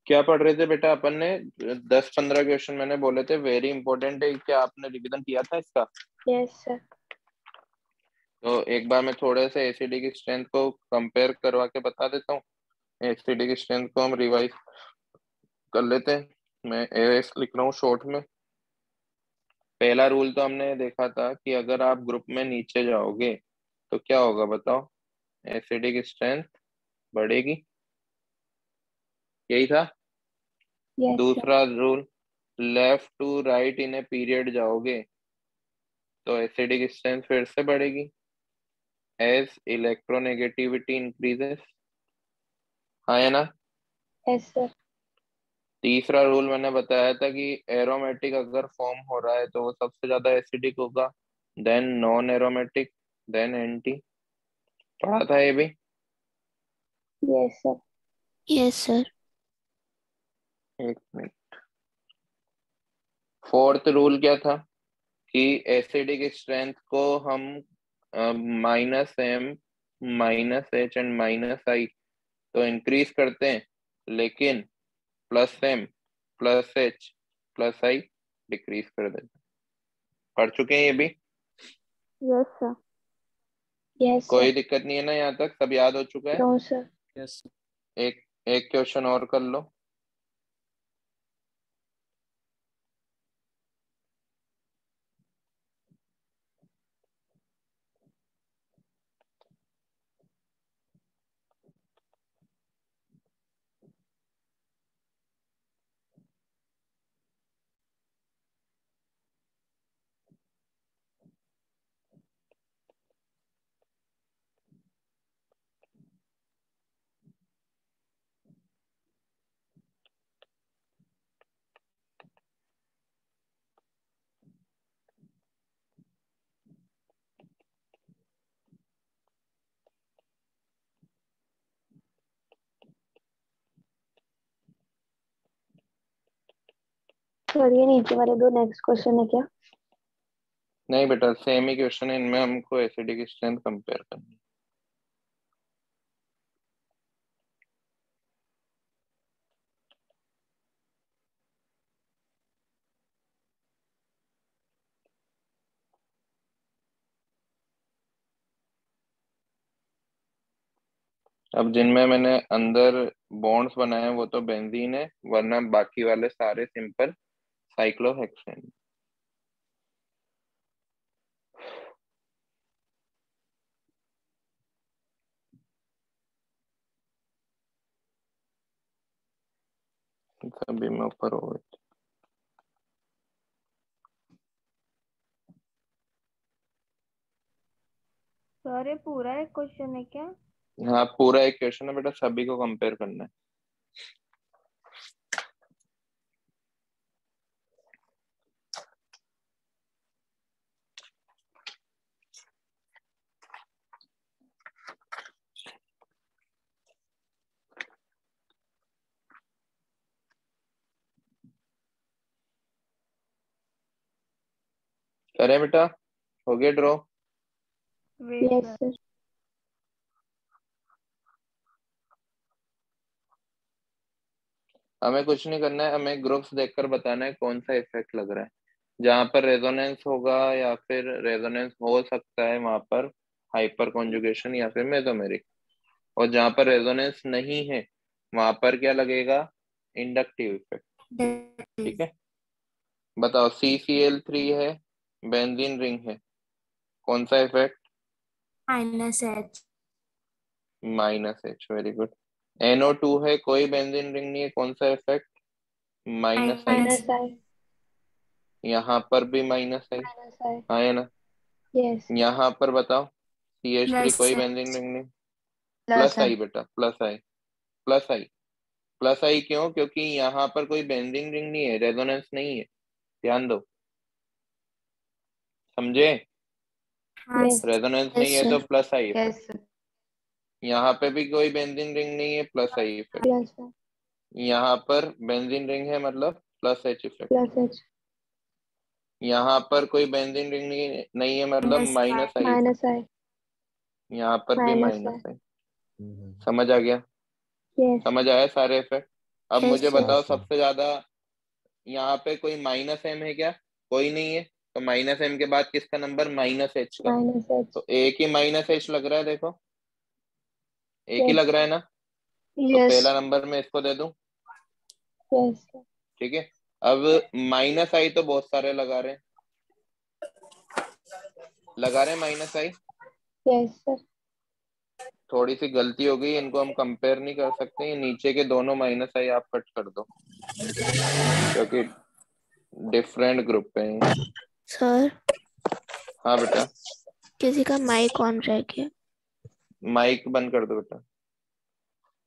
क्या पढ़ रहे थे बेटा अपन ने? 10-15 क्वेश्चन मैंने बोले थे, वेरी इंपॉर्टेंट है। क्या आपने रिवीजन किया था इसका? Yes sir. तो एक बार मैं थोड़े से एसिडी की स्ट्रेंथ को कंपेयर करवा के बता देता हूँ। एसिडी की स्ट्रेंथ को हम रिवाइज कर लेते हैं। मैं एएस लिख रहा हूँ शॉर्ट में। पहला रूल तो हमने देखा था कि अगर आप ग्रुप में नीचे जाओगे तो क्या होगा बताओ? एसिडी की स्ट्रेंथ बढ़ेगी, यही था। Yes sir. दूसरा rule, left to right in a period जाओगे तो एसिडिक स्ट्रेंथ फिर से बढ़ेगी एज इलेक्ट्रोनेगेटिविटी इंक्रीजेस। हाँ है ना? Yes sir. तीसरा रूल मैंने बताया था कि एरोमेटिक अगर फॉर्म हो रहा है तो वो सबसे ज्यादा एसिडिक होगा, then non aromatic, then anti. पढ़ा था ये भी। Yes sir. Yes sir. एक मिनट। फोर्थ रूल क्या था कि एसिडिक स्ट्रेंथ को हम -m, -h एंड -i तो इंक्रीज करते हैं, लेकिन +m, +h, +i डिक्रीज कर देते हैं। पढ़ चुके हैं ये भी? Yes sir. यस कोई सर। दिक्कत नहीं है ना? यहाँ तक सब याद हो चुका है? No sir. यस। एक एक क्वेश्चन और कर लो। सर ये नीचे वाले दो नेक्स्ट क्वेश्चन है क्या? नहीं बेटा, सेम ही क्वेश्चन है, इनमें हमको एसिडिक स्ट्रेंथ कंपेयर करनी है। अब जिनमें मैंने अंदर बॉन्ड्स बनाए हैं वो तो बेंजीन है, वरना बाकी वाले सारे सिंपल साइक्लोहेक्सेन। सभी में ऊपर हो गए। सर ये पूरा एक क्वेश्चन है क्या? हाँ पूरा एक क्वेश्चन है बेटा, सभी को कंपेयर करना है। करे बेटा? हो गया ड्रॉ? Yes sir. हमें कुछ नहीं करना है, हमें ग्रुप्स देखकर बताना है कौन सा इफेक्ट लग रहा है। जहां पर रेजोनेंस होगा या फिर रेजोनेंस हो सकता है वहां पर हाइपर कॉन्जुगेशन या फिर मेसोमेरिक, और जहां पर रेजोनेंस नहीं है वहां पर क्या लगेगा? Inductive effect. ठीक है, बताओ। CCl3 है, बेंजीन रिंग है, कौन सा effect? -H। -H, very good. NO2 है, कोई बेंजीन रिंग नहीं है, कौन सा इफेक्ट? -I। माइनस आई। यहाँ पर भी -I। माइनस आई। हाँ है ना? यस। यहाँ पर बताओ, CH3 कोई +H। बेंजीन रिंग नहीं। Plus I. +I बेटा, +I, +I, +I क्यों? क्योंकि यहाँ पर कोई बेंजीन रिंग नहीं है, रेजोनेंस नहीं है। ध्यान दो, समझे? हाँ यस। रेजोनेंस नहीं यस है तो सर। +I effect. यस। यहाँ पे भी कोई बेंजीन रिंग नहीं है, +I इफेक्ट। प्लस यहाँ पर बेंजीन रिंग है मतलब +H इफेक्ट। Plus H. यहाँ पर कोई बेंजीन रिंग नहीं है मतलब -I। -I effect. माइनस आई। यहाँ पर भी माइनस आई। -I। समझ आ गया? यस। समझ आया सारे इफेक्ट? अब Yes, मुझे sir. बताओ सबसे ज्यादा यहाँ पे कोई माइनस एम है क्या? कोई नहीं है, तो माइनस एम के बाद किसका नंबर? माइनस एच का। -h. तो एक ही माइनस एच लग रहा है, देखो एक ही Yes. लग रहा है ना। तो Yes. पहला नंबर मैं इसको दे दूं, Yes. ठीक है। अब माइनस आई तो बहुत सारे लगा रहे हैं, माइनस आई। Yes, sir. थोड़ी सी गलती हो गई, इनको हम कंपेयर नहीं कर सकते, ये नीचे के दोनों माइनस आई आप कट कर दो, क्योंकि डिफरेंट ग्रुप है ये। सर, हाँ बेटा, किसी का माइक ऑन रह गया। माइक बंद कर दो बेटा।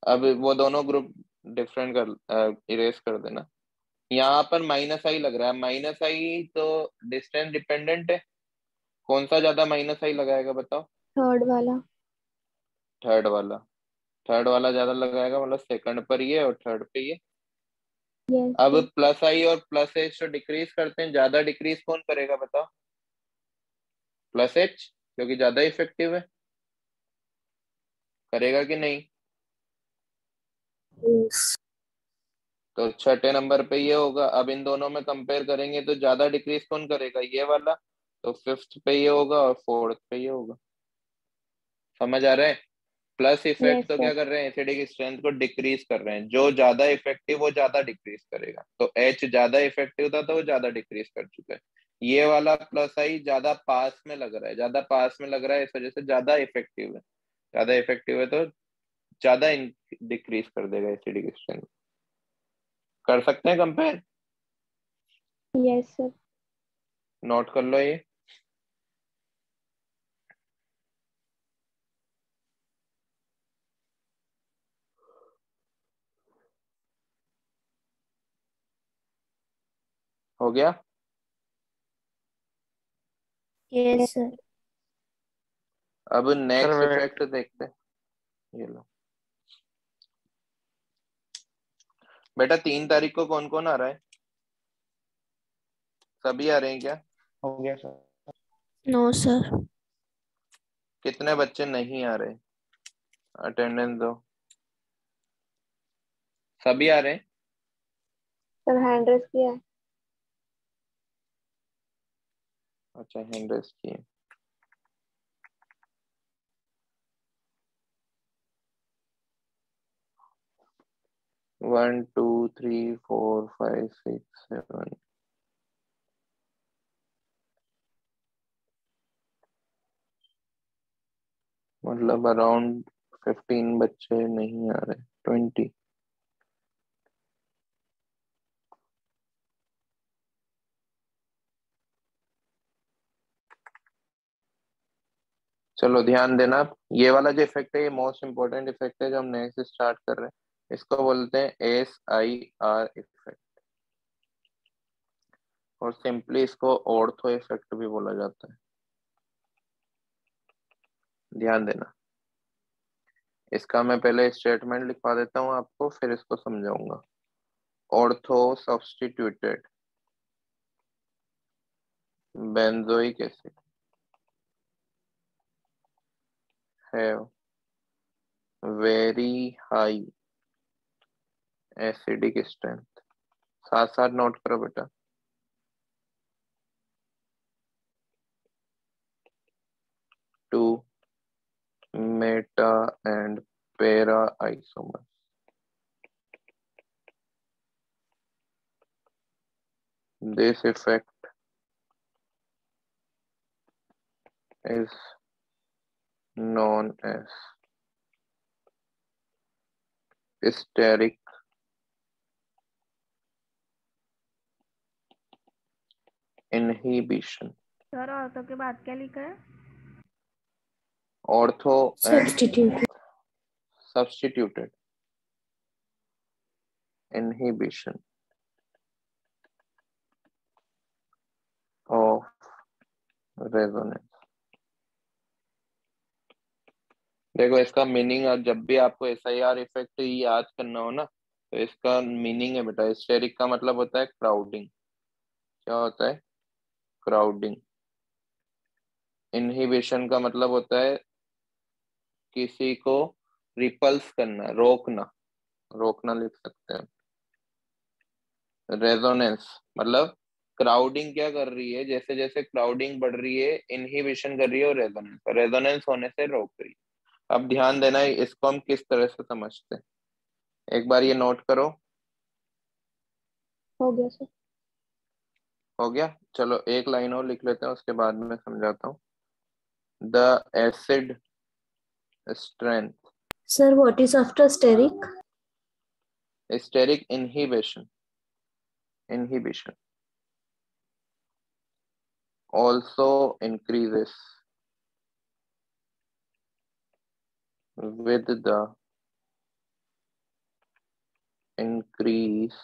अब वो दोनों ग्रुप डिफरेंट कर इरेज कर देना। यहाँ पर माइनस आई लग रहा है, माइनस आई तो डिस्टेंस डिपेंडेंट है। कौन सा ज्यादा माइनस आई लगाएगा बताओ? थर्ड वाला। थर्ड वाला। थर्ड वाला ज्यादा लगाएगा, मतलब सेकंड पर ये और थर्ड पे ये। Yes, अब sir. प्लस आई और प्लस एच तो डिक्रीज करते हैं, ज्यादा डिक्रीज कौन करेगा बताओ? प्लस एच, क्योंकि ज्यादा इफेक्टिव है। करेगा कि नहीं? Yes. तो छठे नंबर पे ये होगा। अब इन दोनों में कंपेयर करेंगे तो ज्यादा डिक्रीज कौन करेगा? ये वाला। तो फिफ्थ पे ये होगा और फोर्थ पे ये होगा। समझ आ रहा है? प्लस इफेक्ट Yes, तो sir. क्या कर रहे हैं? एसिडिक स्ट्रेंथ को डिक्रीज कर रहे हैं। जो ज्यादा इफेक्टिव वो ज्यादा डिक्रीज करेगा, तो एच ज्यादा इफेक्टिव था तो वो ज्यादा डिक्रीज कर चुका है। ये वाला प्लस आई ज्यादा पास में लग रहा है, ज्यादा पास में लग रहा है, इस वजह से ज्यादा इफेक्टिव है। ज्यादा इफेक्टिव है तो ज्यादा डिक्रीज कर देगा एसिडिक स्ट्रेंथ। कर सकते हैं कंपेयर? Yes, sir. नोट कर लो ये। हो गया? Yes, sir. अब नेक्स्ट सर इफेक्ट देखते हैं। ये लो बेटा, 3 तारीख को कौन कौन आ रहा है? सभी आ रहे हैं क्या? हो गया सर। No, sir. कितने बच्चे नहीं आ रहे? अटेंडेंस दो। सभी आ रहे हैं? सर हैंड रेस किया है। अच्छा, हैंड रेस किए। One two three four five six seven. मतलब अराउंड 15 बच्चे नहीं आ रहे, 20। चलो ध्यान देना आप। ये वाला जो इफेक्ट है ये मोस्ट इंपॉर्टेंट इफेक्ट है जो हम नेक्स्ट स्टार्ट कर रहे हैं। इसको बोलते हैं SIR इफेक्ट, और सिंपली इसको ऑर्थो इफेक्ट भी बोला जाता है। ध्यान देना। इसका मैं पहले स्टेटमेंट लिखवा देता हूँ आपको, फिर इसको समझाऊंगा। Ortho substituted benzoic acid have very high acidic strength. साथ साथ नोट करो बेटा। To meta and para isomer. This effect is known as steric inhibition. Sir ortho के बाद क्या लिखा है? Ortho and Substitute. substituted inhibition of resonance. देखो इसका मीनिंग, जब भी आपको SIR इफेक्ट याद करना हो ना, तो इसका मीनिंग है बेटा, स्टेरिक का मतलब होता है क्राउडिंग। क्या होता है? क्राउडिंग। इनहिबिशन का मतलब होता है किसी को रिपल्स करना, रोकना। रोकना लिख सकते हैं। रेजोनेंस मतलब क्राउडिंग क्या कर रही है, जैसे जैसे क्राउडिंग बढ़ रही है इनहिबिशन कर रही है, और रेजोनेंस होने से रोक रही है। अब ध्यान देना है इसको हम किस तरह से समझते हैं, एक बार ये नोट करो। हो गया सर। हो गया, चलो एक लाइन और लिख लेते हैं, उसके बाद में समझाता हूँ। The acid strength, Sir, what is after steric? Steric inhibition, inhibition also increases with the increase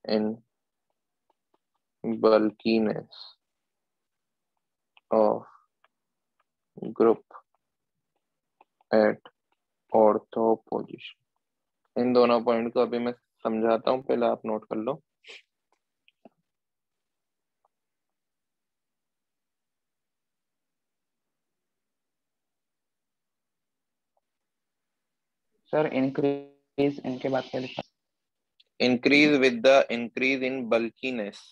in bulkiness of group at ortho position। इन दोनों पॉइंट को अभी मैं समझाता हूँ, पहले आप नोट कर लो। सर इंक्रीज इनके बाद क्या लिखा? Increase with the increase in bulkiness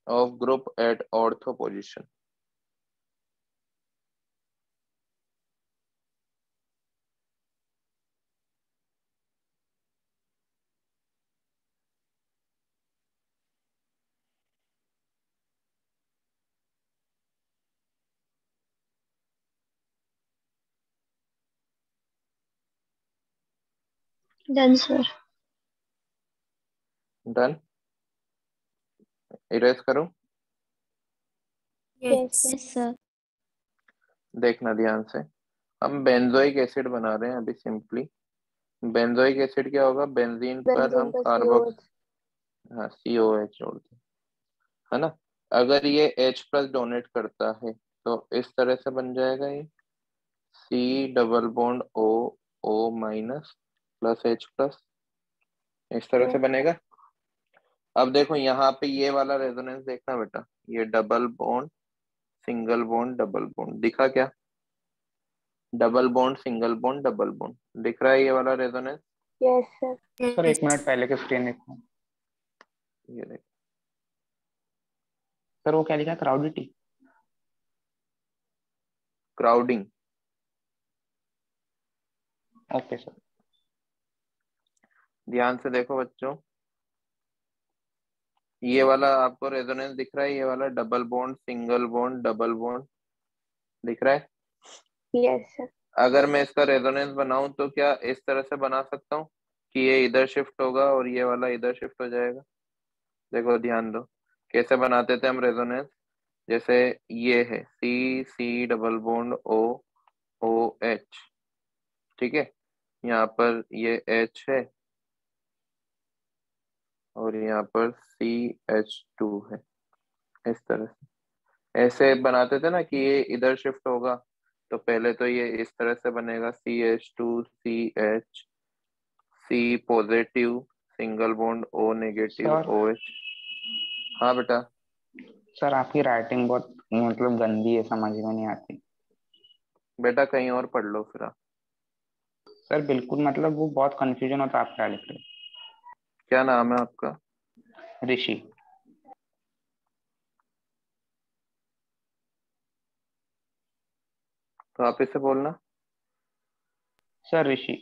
of group at ortho position। Done sir. Done, erase करूं? Yes Yes, sir. sir. देखना ध्यान से, हम बेंजोइक एसिड बना रहे हैं अभी सिंपली। बेंजोइक एसिड क्या होगा, बेंजीन पर बेंजीन हम का कार्बोक्स, COH। हाँ COH जोड़ते हैं, है ना। अगर ये H प्लस डोनेट करता है तो इस तरह से बन जाएगा ये C double bond O minus plus H plus, इस तरह से बनेगा। अब देखो यहाँ पे ये वाला रेजोनेंस देखना बेटा, ये double bond single bond double bond दिखा क्या, double bond single bond double bond दिख रहा है ये वाला resonance. Yes sir. Sir Yes. 1 minute पहले के स्क्रीन देखो। ये देख, सर वो क्या लिखा, क्राउडिटी? क्राउडिंग। Okay sir. ध्यान से देखो बच्चों, ये वाला आपको रेजोनेंस दिख रहा है, ये वाला double bond single bond double bond दिख रहा है। Yes sir. अगर मैं इसका रेजोनेंस बनाऊं तो क्या इस तरह से बना सकता हूँ कि ये इधर शिफ्ट होगा और ये वाला इधर शिफ्ट हो जाएगा। देखो ध्यान दो, कैसे बनाते थे हम रेजोनेंस, जैसे ये है सी सी डबल बॉन्ड OH, ठीक है, यहाँ पर ये H है और यहाँ पर CH2 है, इस तरह से ऐसे बनाते थे ना कि ये इधर शिफ्ट होगा, तो पहले तो ये इस तरह से बनेगा CH2CH, C positive single bond O negative sir OH। हाँ बेटा। सर आपकी राइटिंग बहुत मतलब गंदी है, समझ में नहीं आती। बेटा कहीं और पढ़ लो फिर आप। सर बिल्कुल मतलब वो बहुत कंफ्यूजन होता है, आप क्या लिख रहे क्या नाम है आपका? हो? ऋषि। तो आप इसे बोलना। सर ऋषि।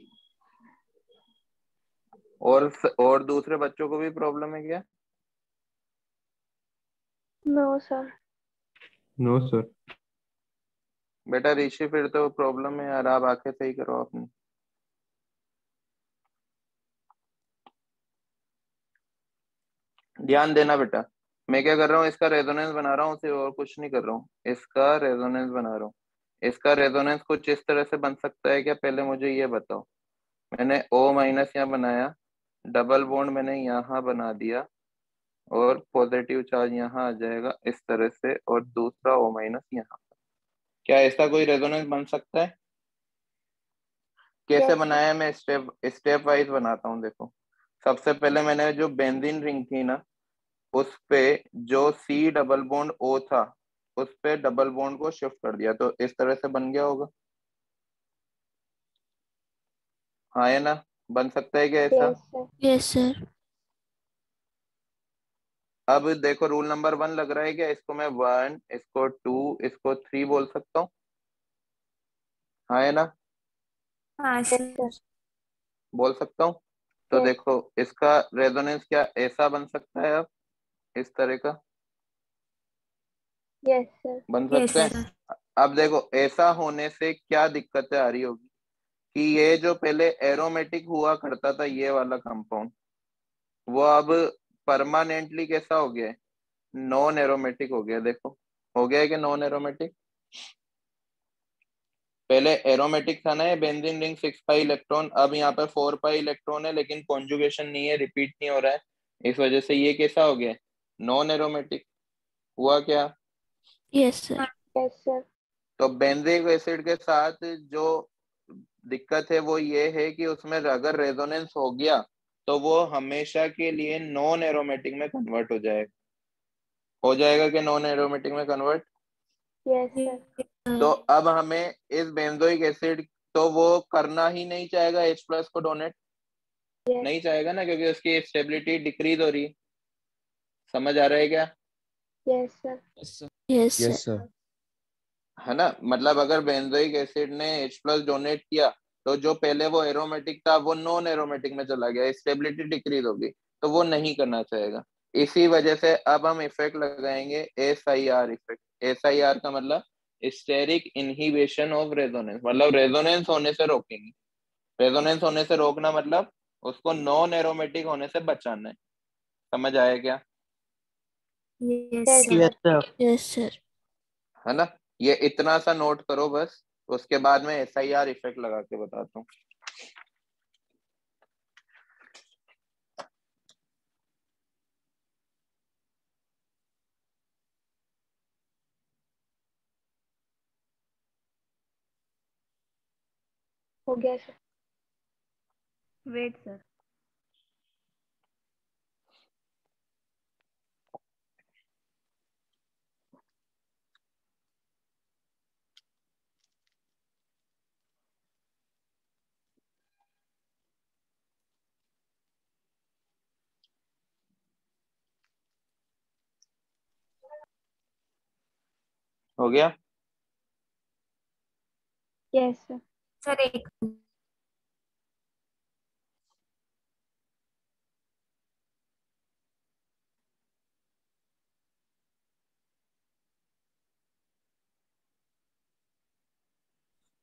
और दूसरे बच्चों को भी प्रॉब्लम है क्या? No sir. No sir. बेटा ऋषि फिर तो प्रॉब्लम है यार, आप आंखें सही करो अपनी। ध्यान देना बेटा, मैं क्या कर रहा हूँ, इसका रेजोनेंस बना रहा हूँ, उसे और कुछ नहीं कर रहा हूँ, इसका रेजोनेंस बना रहा हूँ। इसका रेजोनेंस कुछ इस तरह से बन सकता है क्या, पहले मुझे ये बताओ। मैंने O माइनस यहाँ बनाया, डबल बॉन्ड मैंने यहाँ बना दिया और पॉजिटिव चार्ज यहाँ आ जाएगा इस तरह से, और दूसरा O माइनस यहाँ। क्या ऐसा कोई रेजोनेंस बन सकता है? कैसे यस सर। बनाया, मैं स्टेप स्टेप वाइज बनाता हूँ। देखो सबसे पहले मैंने जो बेंजीन रिंग थी ना, उस पे जो C डबल बॉन्ड O था उस पे डबल बॉन्ड को शिफ्ट कर दिया, तो इस तरह से बन गया होगा, हाँ है ना। बन सकता है क्या ऐसा? Yes, sir. Yes, sir. अब देखो रूल नंबर 1 लग रहा है क्या? इसको मैं 1, इसको 2, इसको 3 बोल सकता हूँ। हाँ है ना? हाँ Yes, sir. सर। बोल सकता हूँ। तो Yes. देखो इसका रेजोनेंस क्या ऐसा बन सकता है? अब इस तरह का Yes, sir. बन यस सकता है। सर। अब देखो ऐसा होने से क्या दिक्कतें आ रही होगी कि ये जो पहले एरोमेटिक हुआ करता था ये वाला कंपाउंड, वो अब परमानेंटली कैसा हो गया है? नॉन एरोमेटिक हो गया। देखो हो गया है कि नॉन एरोमेटिक? पहले एरोमेटिक था ना ये बेंजीन रिंग 6 पाई इलेक्ट्रॉन, अब यहाँ पे 4 पाई इलेक्ट्रॉन है लेकिन कॉन्जुगेशन नहीं है, रिपीट नहीं हो रहा है। इस वजह से ये कैसा हो गया? नॉन एरोमेटिक हुआ क्या? Yes sir. Yes, sir. तो बेंजिक एसिड के साथ जो दिक्कत है वो ये है कि उसमें अगर रेजोनेंस हो गया तो वो हमेशा के लिए नॉन एरोमेटिक में कन्वर्ट हो जाएगा। हो जाएगा कि नॉन एरोमेटिक में कन्वर्ट? Yes, sir. तो अब हमें इस बेंजोइक एसिड तो वो करना ही नहीं चाहेगा H प्लस को डोनेट, Yes. नहीं चाहेगा ना, क्योंकि उसकी स्टेबिलिटी डिक्रीज हो रही है। समझ आ रहा है क्या? Yes, sir. Yes Yes, sir. sir. है ना? मतलब अगर बेंजोइक एसिड ने H प्लस डोनेट किया तो जो पहले वो एरोमेटिक था वो नॉन एरोमेटिक में चला गया, स्टेबिलिटी डिक्रीज होगी, तो वो नहीं करना चाहेगा। इसी वजह से अब हम इफेक्ट लगाएंगे SIR इफेक्ट। SIR का मतलब स्टेरिक इनहिबिशन ऑफ रेजोनेंस, मतलब रेजोनेंस होने से रोकेंगे। रेजोनेंस होने से रोकना मतलब उसको नॉन एरोमेटिक होने से बचाना है। समझ आया क्या? Yes Yes, sir. sir. Yes sir. है ना? ये इतना सा नोट करो बस, उसके बाद में SIR इफेक्ट लगा के बताता हूँ। हो गया sir. Wait sir. हो गया? Yes, sir. सर एक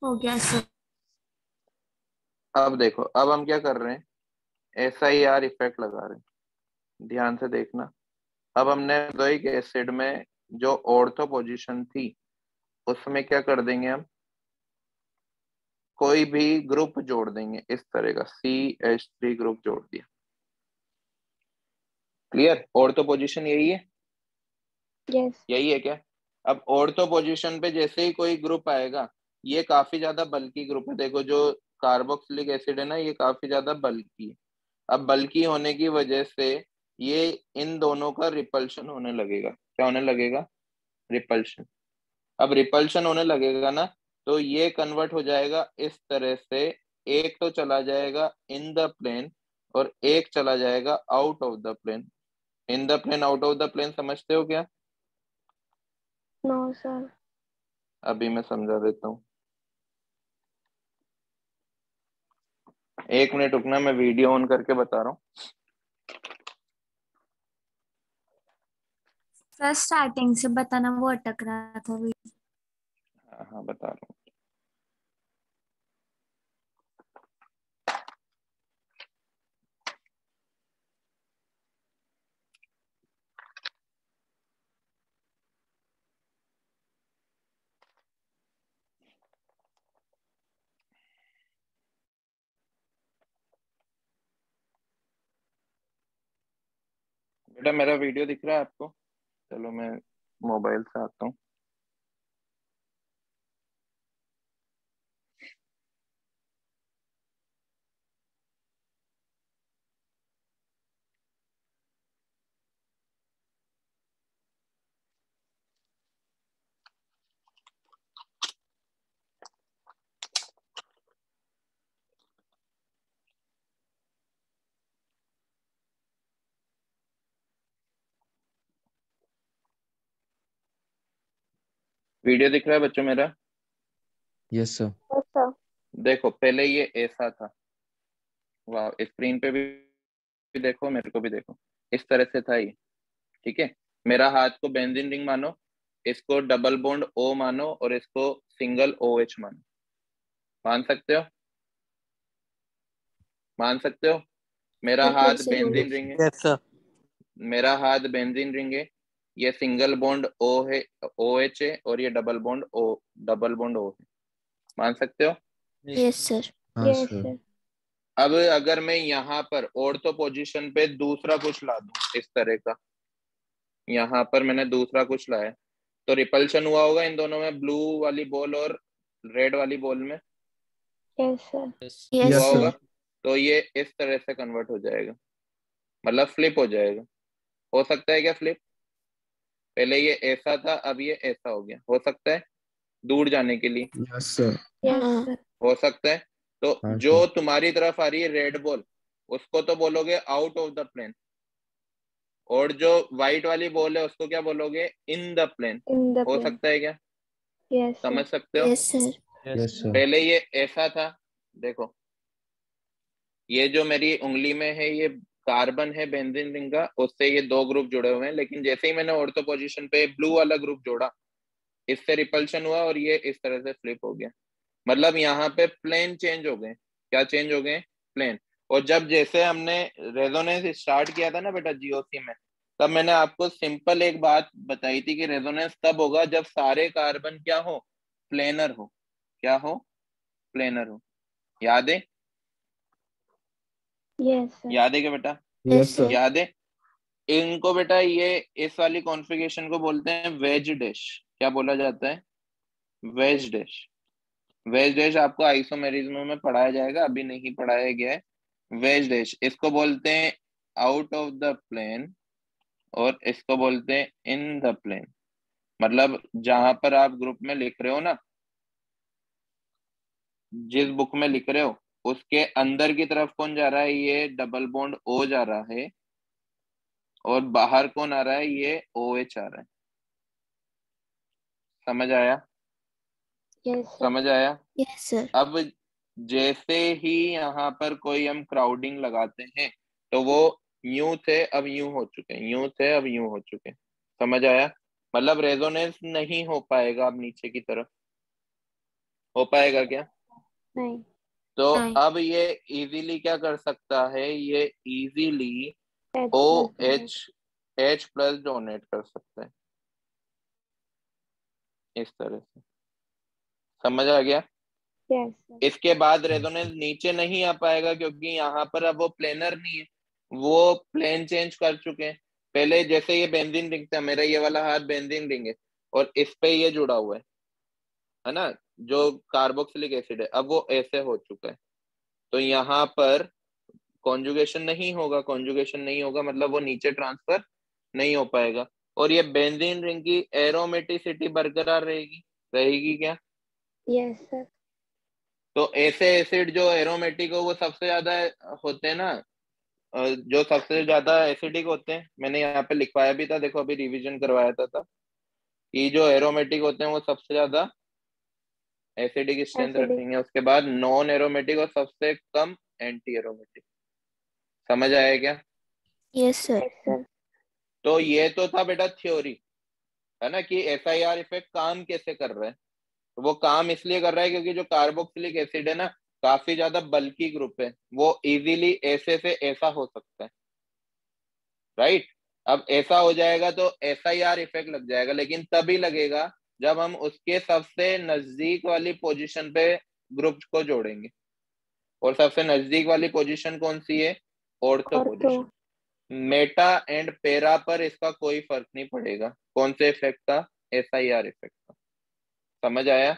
हो गया सर। अब देखो अब हम क्या कर रहे हैं, SIR इफेक्ट लगा रहे हैं। ध्यान से देखना। अब हमने बेंजोइक एसिड में जो ऑर्थो पोजीशन थी उसमें क्या कर देंगे हम, कोई भी ग्रुप जोड़ देंगे। इस तरह का CH3 ग्रुप जोड़ दिया। क्लियर? ऑर्थो पोजीशन यही है? Yes. यही है क्या? अब ऑर्थो पोजीशन पे जैसे ही कोई ग्रुप आएगा, ये काफी ज्यादा बल्की ग्रुप है। देखो जो कार्बोक्सिलिक एसिड है ना, ये काफी ज्यादा बल्की है। अब बल्की होने की वजह से ये इन दोनों का रिपल्शन होने लगेगा। क्या होने लगेगा? रिपल्शन। अब रिपल्शन होने लगेगा ना, तो ये कन्वर्ट हो जाएगा इस तरह से। एक तो चला जाएगा इन द प्लेन और एक चला जाएगा out of the plane. In the plane out of the plane समझते हो क्या? No, sir. अभी मैं समझा देता हूँ। 1 मिनट रुकना, मैं वीडियो ऑन करके बता रहा हूँ। सर स्टार्टिंग से बताना, वो अटक रहा था। हाँ हाँ बता रहा हूँ। बेटा मेरा वीडियो दिख रहा है आपको? चलो मैं मोबाइल से आता हूँ। वीडियो दिख रहा है बच्चों मेरा? Yes, sir. Yes, sir. देखो पहले ये ऐसा था, वाह, स्क्रीन पे भी देखो, मेरे को भी देखो, इस तरह से था ये। ठीक है, मेरा हाथ को बेंजीन रिंग मानो, इसको डबल बॉन्ड ओ मानो और इसको सिंगल ओ एच मानो। मान सकते हो? मान सकते हो? मेरा बिल्कुल हाथ सही बेंजीन रिंग है, यस सर। मेरा हाथ बेंजीन रिंग है, ये सिंगल बॉन्ड ओ है, ओ एच है, और ये डबल बॉन्ड ओ है। मान सकते हो? Yes sir. हाँ यस सर। सर। अब अगर मैं यहाँ पर ऑर्थो पोजीशन पे दूसरा कुछ ला दूं इस तरह का, यहाँ पर मैंने दूसरा कुछ लाया, तो रिपल्शन हुआ होगा इन दोनों में, ब्लू वाली बॉल और रेड वाली बॉल में यस सर। यस हुआ Yes, होगा। sir. तो ये इस तरह से कन्वर्ट हो जाएगा, मतलब फ्लिप हो जाएगा। हो सकता है क्या फ्लिप? पहले ये ऐसा था, अब ये ऐसा हो गया, हो सकता है दूर जाने के लिए? Yes, sir. यस हाँ सर। हो सकता है। तो हाँ जो सर। तुम्हारी तरफ आ रही है रेड बॉल, उसको तो बोलोगे आउट ऑफ द प्लेन, और जो व्हाइट वाली बॉल है उसको क्या बोलोगे? In the plane. In the हो प्लेन। सकता है क्या? यस समझ सर। सकते हो? Yes sir. Yes, sir. पहले ये ऐसा था, देखो ये जो मेरी उंगली में है ये कार्बन है बेंजीन रिंग का, उससे ये दो ग्रुप जुड़े हुए हैं, लेकिन जैसे ही मैंने ऑर्थो पोजीशन पे ब्लू वाला ग्रुप जोड़ा, इससे रिपल्शन हुआ और ये इस तरह से फ्लिप हो गया। मतलब यहाँ पे प्लेन चेंज हो गए। क्या चेंज हो गए? प्लेन। और जब जैसे हमने रेजोनेंस स्टार्ट किया था ना बेटा जीओसी में, तब मैंने आपको सिंपल एक बात बताई थी कि रेजोनेंस तब होगा जब सारे कार्बन क्या हो? प्लेनर हो। क्या हो? प्लेनर हो। याद है? Yes sir. याद है क्या बेटा? Yes, sir. याद है? इनको बेटा ये इस वाली कॉन्फ़िगरेशन को बोलते हैं वेज डैश। क्या बोला जाता है? Veg dash. वेज डैश आपको आइसोमेरिज्म में पढ़ाया जाएगा, अभी नहीं पढ़ाया गया है। वेज डैश इसको बोलते हैं आउट ऑफ द प्लेन, और इसको बोलते हैं इन द प्लेन। मतलब जहां पर आप ग्रुप में लिख रहे हो ना, जिस बुक में लिख रहे हो उसके अंदर की तरफ कौन जा रहा है? ये डबल बॉन्ड ओ जा रहा है, और बाहर कौन आ रहा है? ये ओ एच आ रहा है। समझ आया? Yes sir. समझ आया? Yes sir. अब जैसे ही यहाँ पर कोई हम क्राउडिंग लगाते हैं, तो वो यूं थे अब यूं हो चुके हैं, यूं थे अब यूं हो चुके हैं। समझ आया? मतलब रेजोनेंस नहीं हो पाएगा अब नीचे की तरफ। हो पाएगा क्या? नहीं। तो नहीं। अब ये इजीली क्या कर सकता है? ये easily H O plus. H H plus donate कर सकता है, इस तरह से। समझ आ गया? Yes sir. इसके बाद रेजोनेंस नीचे नहीं आ पाएगा, क्योंकि यहाँ पर अब वो प्लेनर नहीं है, वो प्लेन चेंज कर चुके हैं। पहले जैसे ये बेंजीन रिंग था, मेरा ये वाला हाथ बेंजीन रिंग है, और इस पे ये जुड़ा हुआ है ना, जो कार्बोक्सिलिक एसिड है, अब वो ऐसे हो चुका है। तो यहाँ पर कॉन्जुगेशन नहीं होगा, कॉन्जुगेशन नहीं होगा मतलब वो नीचे ट्रांसफर नहीं हो पाएगा, और ये बेंजीन रिंग की एरोमेटिसिटी बरकरार रहेगी। रहेगी क्या? Yes sir. तो ऐसे एसिड जो एरोमेटिक हो वो सबसे ज्यादा होते हैं ना, जो सबसे ज्यादा एसिडिक होते हैं, मैंने यहाँ पे लिखवाया भी था, देखो अभी रिवीजन करवाया था कि जो एरोमेटिक होते हैं वो सबसे ज्यादा एसिडिक स्ट्रेंथ एसिडिक। रखेंगे, उसके बाद नॉन एरोमेटिक और सबसे कम एंटी एरोमेटिक। समझ आया क्या? Yes sir. Yes sir. तो ये तो था बेटा थ्योरी, है ना, कि एसआईआर इफेक्ट काम कैसे कर रहा है। तो वो काम इसलिए कर रहा है क्योंकि जो कार्बोक्सिलिक एसिड है ना, काफी ज्यादा बल्की ग्रुप है, वो इजीली ऐसे से ऐसा हो सकता है। राइट? अब ऐसा हो जाएगा तो एसआईआर इफेक्ट लग जाएगा, लेकिन तभी लगेगा जब हम उसके सबसे नजदीक वाली पोजीशन पे ग्रुप को जोड़ेंगे, और सबसे नजदीक वाली पोजीशन कौन सी है? ऑर्थो और तो पोजीशन। मेटा एंड पेरा पर इसका कोई फर्क नहीं पड़ेगा, कौन से इफेक्ट का? एसआईआर इफेक्ट का। समझ आया?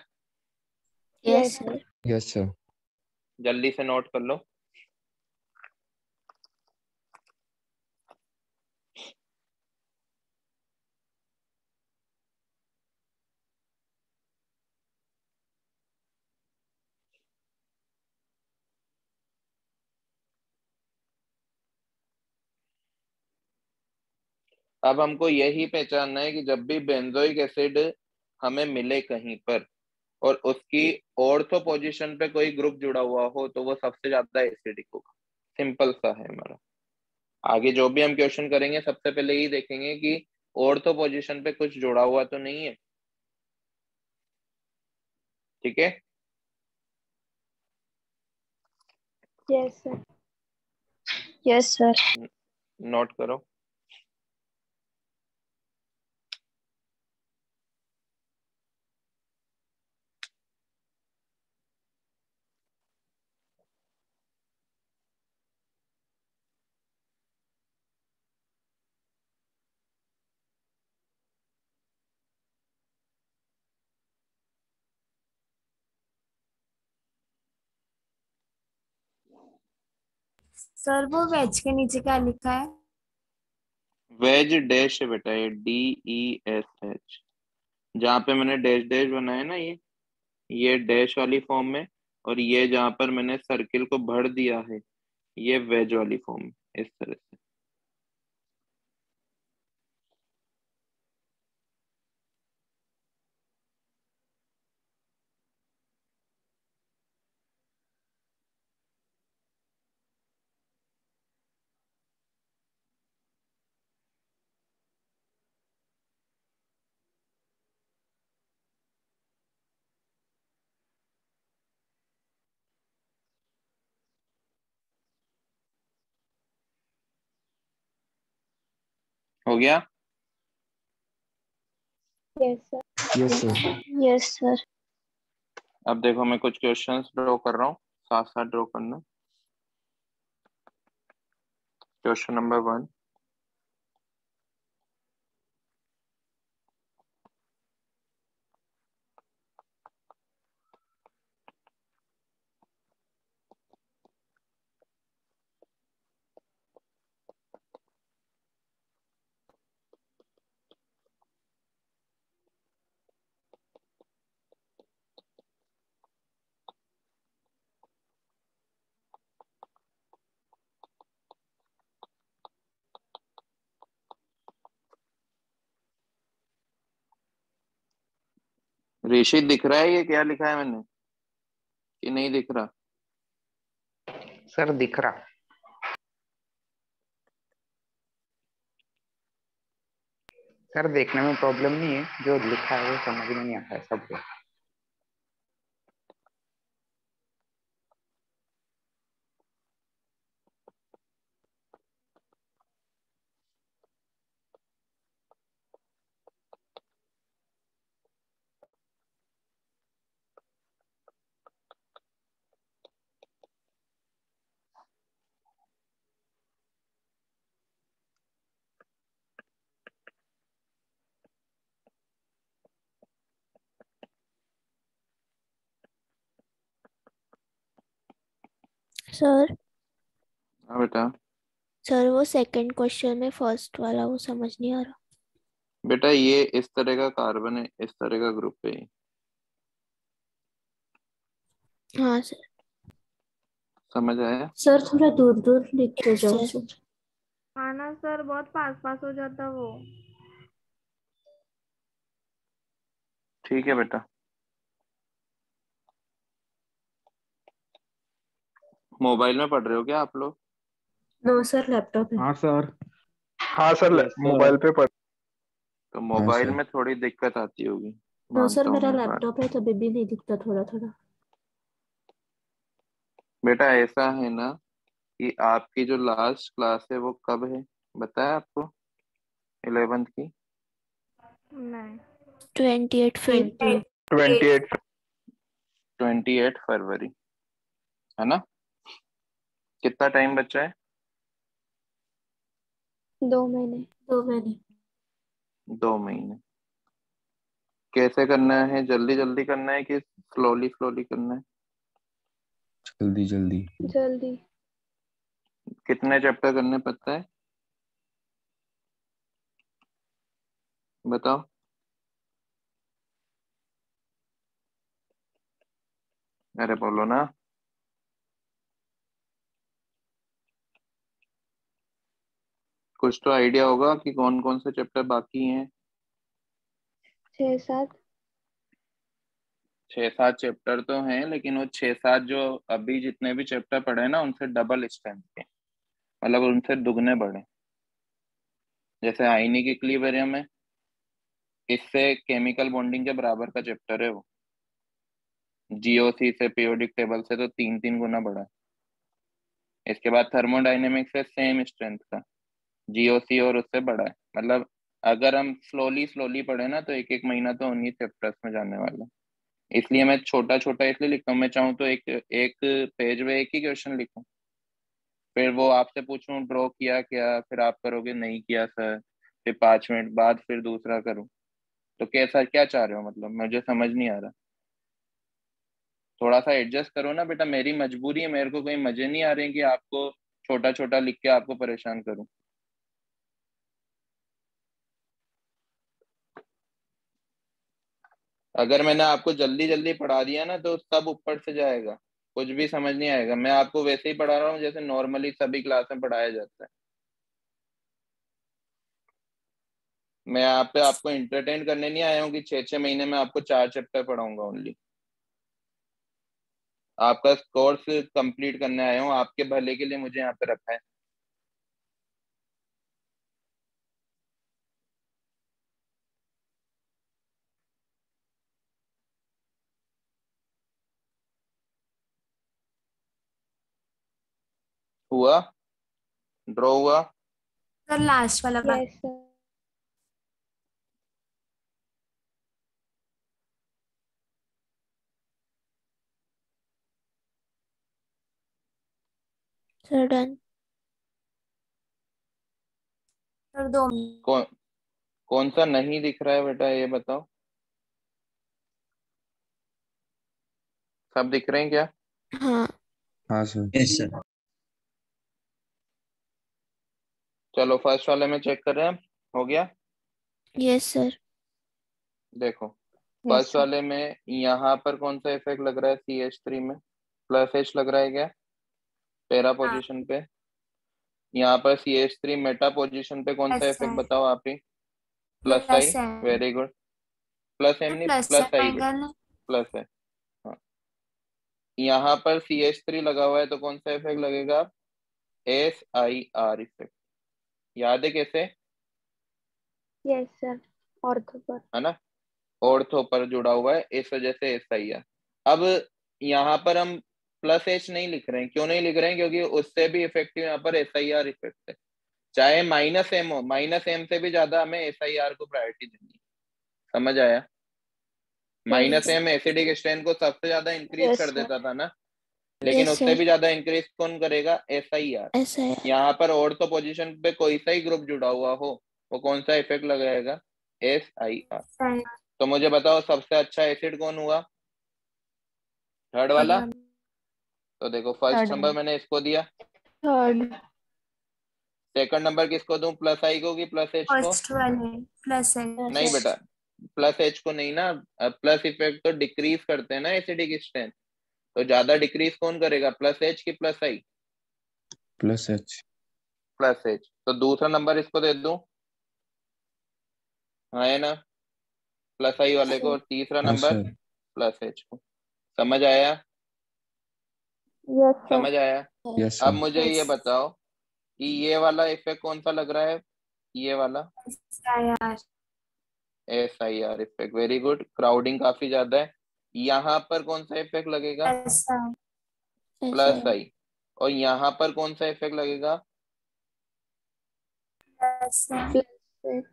Yes yes sir. Sir. Yes, sir. जल्दी से नोट कर लो। अब हमको यही पहचानना है कि जब भी बेंजोइक एसिड हमें मिले कहीं पर और उसकी ऑर्थो पोजीशन पे कोई ग्रुप जुड़ा हुआ हो तो वो सबसे ज्यादा एसिडिक होगा। सिंपल सा है हमारा। आगे जो भी हम क्वेश्चन करेंगे सबसे पहले ही देखेंगे कि ऑर्थो पोजीशन पे कुछ जुड़ा हुआ तो नहीं है। ठीक है। Yes, sir. Yes, sir. Note करो। सर वो वेज के नीचे क्या लिखा है? वेज डैश है बेटा, ये DESH। जहाँ पे मैंने डैश डैश बनाया ना, ये डैश वाली फॉर्म में, और ये जहाँ पर मैंने सर्किल को भर दिया है ये वेज वाली फॉर्म में, इस तरह से। हो गया। Yes, sir. Yes, sir. Yes, sir. अब देखो मैं कुछ क्वेश्चंस ड्रॉ कर रहा हूँ, साथ साथ ड्रॉ करना। Question number 1। ऋषि दिख रहा है ये क्या लिखा है मैंने कि नहीं दिख रहा? सर दिख रहा। सर देखने में प्रॉब्लम नहीं है, जो लिखा है वो समझ में नहीं आता है सबको। Sir, हाँ बेटा। सर वो सेकंड क्वेश्चन में फर्स्ट वाला वो समझ नहीं आ रहा। बेटा ये इस तरह का कार्बन है, इस तरह का ग्रुप है ये। हाँ सर। समझ आया? सर थोड़ा दूर दूर लिखते Yes, जाओ sir. सर। हाँ ना सर, बहुत पास पास हो जाता वो। ठीक है बेटा। मोबाइल में पढ़ रहे हो क्या आप लोग? नो सर, लैपटॉप है। हाँ सर। हाँ सर, Yes, sir. मोबाइल पे पढ़। तो हाँ मोबाइल सर। में थोड़ी दिक्कत आती होगी, नो सर, मानता हूँ मेरा मैं बात। लैपटॉप है तभी भी नहीं दिखता थोड़ा थोड़ा। बेटा ऐसा है ना कि आपकी जो लास्ट क्लास है वो कब है, बताया आपको? 11th की। नहीं। 28 Feb. 28। 28 फरवरी, है ना? कितना टाइम बचा है? 2 महीने। 2 महीने। 2 महीने। कैसे करना है, जल्दी जल्दी करना है कि स्लोली स्लोली करना है? जल्दी जल्दी। जल्दी। कितने चैप्टर करने पड़ता है बताओ? अरे बोलो ना। कुछ तो आइडिया होगा कि कौन कौन से चैप्टर बाकी हैं। 6-7। 6-7 चैप्टर तो हैं, लेकिन वो 6-7 जो अभी जितने भी चैप्टर पढ़े ना उनसे डबल स्ट्रेंथ के, मतलब उनसे दुगने बढ़े। जैसे आयनिक इक्विलिब्रियम है, इससे केमिकल बॉन्डिंग के बराबर का चैप्टर है वो। जीओसी से, पीरियोडिक टेबल से तो 3-3 गुना बढ़ा है। इसके बाद थर्मोडायनेमिक्स से सेम स्ट्रेंथ का, जीओसी और उससे बड़ा है। मतलब अगर हम स्लोली स्लोली पढ़े ना तो एक एक महीना तो उन्हीं चैप्टर्स में जाने वाला है। इसलिए मैं छोटा छोटा इसलिए लिखता हूँ। मैं चाहूँ तो एक एक पेज में एक ही क्वेश्चन लिखूं, फिर वो आपसे पूछूं ड्रॉ किया क्या, फिर आप करोगे नहीं किया सर, फिर 5 मिनट बाद फिर दूसरा करूं। तो कैसा क्या चाह रहे हो, मतलब मुझे समझ नहीं आ रहा। थोड़ा सा एडजस्ट करो ना बेटा, मेरी मजबूरी है, मेरे को कोई मजे नहीं आ रहे हैं कि आपको छोटा छोटा लिख के आपको परेशान करूं। अगर मैंने आपको जल्दी जल्दी पढ़ा दिया ना तो सब ऊपर से जाएगा, कुछ भी समझ नहीं आएगा। मैं आपको वैसे ही पढ़ा रहा हूँ जैसे नॉर्मली सभी क्लास में पढ़ाया जाता है। मैं यहाँ पे आपको इंटरटेन करने नहीं आया हूँ कि 6-6 महीने में आपको 4 चैप्टर पढ़ाऊंगा ओनली। आपका कोर्स कंप्लीट करने आया हूँ, आपके भले के लिए मुझे यहाँ पे रखा है। हुआ, ड्रॉ हुआ। सर लास्ट वाला बात। Yes sir. Sir done. Sir 2 कौन कौन सा नहीं दिख रहा है बेटा, ये बताओ। सब दिख रहे हैं क्या? हाँ। हाँ सर। Yes sir. चलो फर्स्ट वाले में चेक कर रहे हैं, हो गया। Yes sir. देखो यस फर्स्ट सर। वाले में यहाँ पर कौन सा इफेक्ट लग रहा है, CH3 में प्लस H लग रहा है क्या, पैरा हाँ पोजीशन पे। यहाँ पर CH3 मेटा पोजीशन पे कौन सा प्लस इफेक्ट है, बताओ आप ही। प्लस आई, प्लस है। Very good. Plus M sir नहीं, प्लस प्लस आई बेटा, आएगा ना। प्लस है। हाँ, यहाँ पर CH3 लगा हुआ है तो कौन सा इफेक्ट लगेगा, SIR इफेक्ट। याद है कैसे, यस सर। ऑर्थो पर। है ना, ऑर्थो पर जुड़ा हुआ है, इस वजह से SIR। अब यहाँ पर हम प्लस H नहीं लिख रहे हैं, क्यों नहीं लिख रहे हैं, क्योंकि उससे भी इफेक्टिव यहाँ पर SIR इफेक्ट है। चाहे माइनस एम हो, माइनस एम से भी ज्यादा हमें SIR को प्रायोरिटी देनी है। समझ आया? Minus yes M acidic strength को सबसे ज्यादा इंक्रीज यस कर सर। देता था ना, लेकिन यस उससे सर। भी ज्यादा इंक्रीज कौन करेगा, SIR। ऐसा है। यहाँ पर ऑर्थो पोजीशन पे कोई सा ही ग्रुप जुड़ा हुआ हो, वो कौन सा इफेक्ट लगाएगा, SIR। सर तो मुझे बताओ सबसे अच्छा एसिड कौन हुआ, थर्ड वाला। तो देखो फर्स्ट थर्ड नंबर वन। मैंने इसको दिया, थर्ड। सेकंड नंबर किसको दूं, प्लस आई को कि प्लस एच को? फर्स्ट वाले प्लस है। यस नहीं सर। बेटा, प्लस एच को नहीं ना। प्लस इफेक्ट तो डिक्रीज करते हैं ना एसिडिक स्ट्रेंथ, तो ज्यादा डिक्रीज कौन करेगा, प्लस एच की plus I? Plus H. Plus H. तो दूसरा नंबर इसको दे दूं, हाँ है ना, प्लस आई वाले को, और तीसरा हाँ नंबर सर। प्लस एच को। समझ आया? Yes sir. समझ आया? यस अब सर। मुझे ये यस बताओ कि ये वाला इफेक्ट कौन सा लग रहा है, ये वाला यार। SIR effect, very good. Crowding काफी ज्यादा है। यहाँ पर कौन सा इफेक्ट लगेगा, ऐसा ऐसा प्लस है। आई। और यहाँ पर कौन सा इफेक्ट लगेगा, ऐसा प्लस।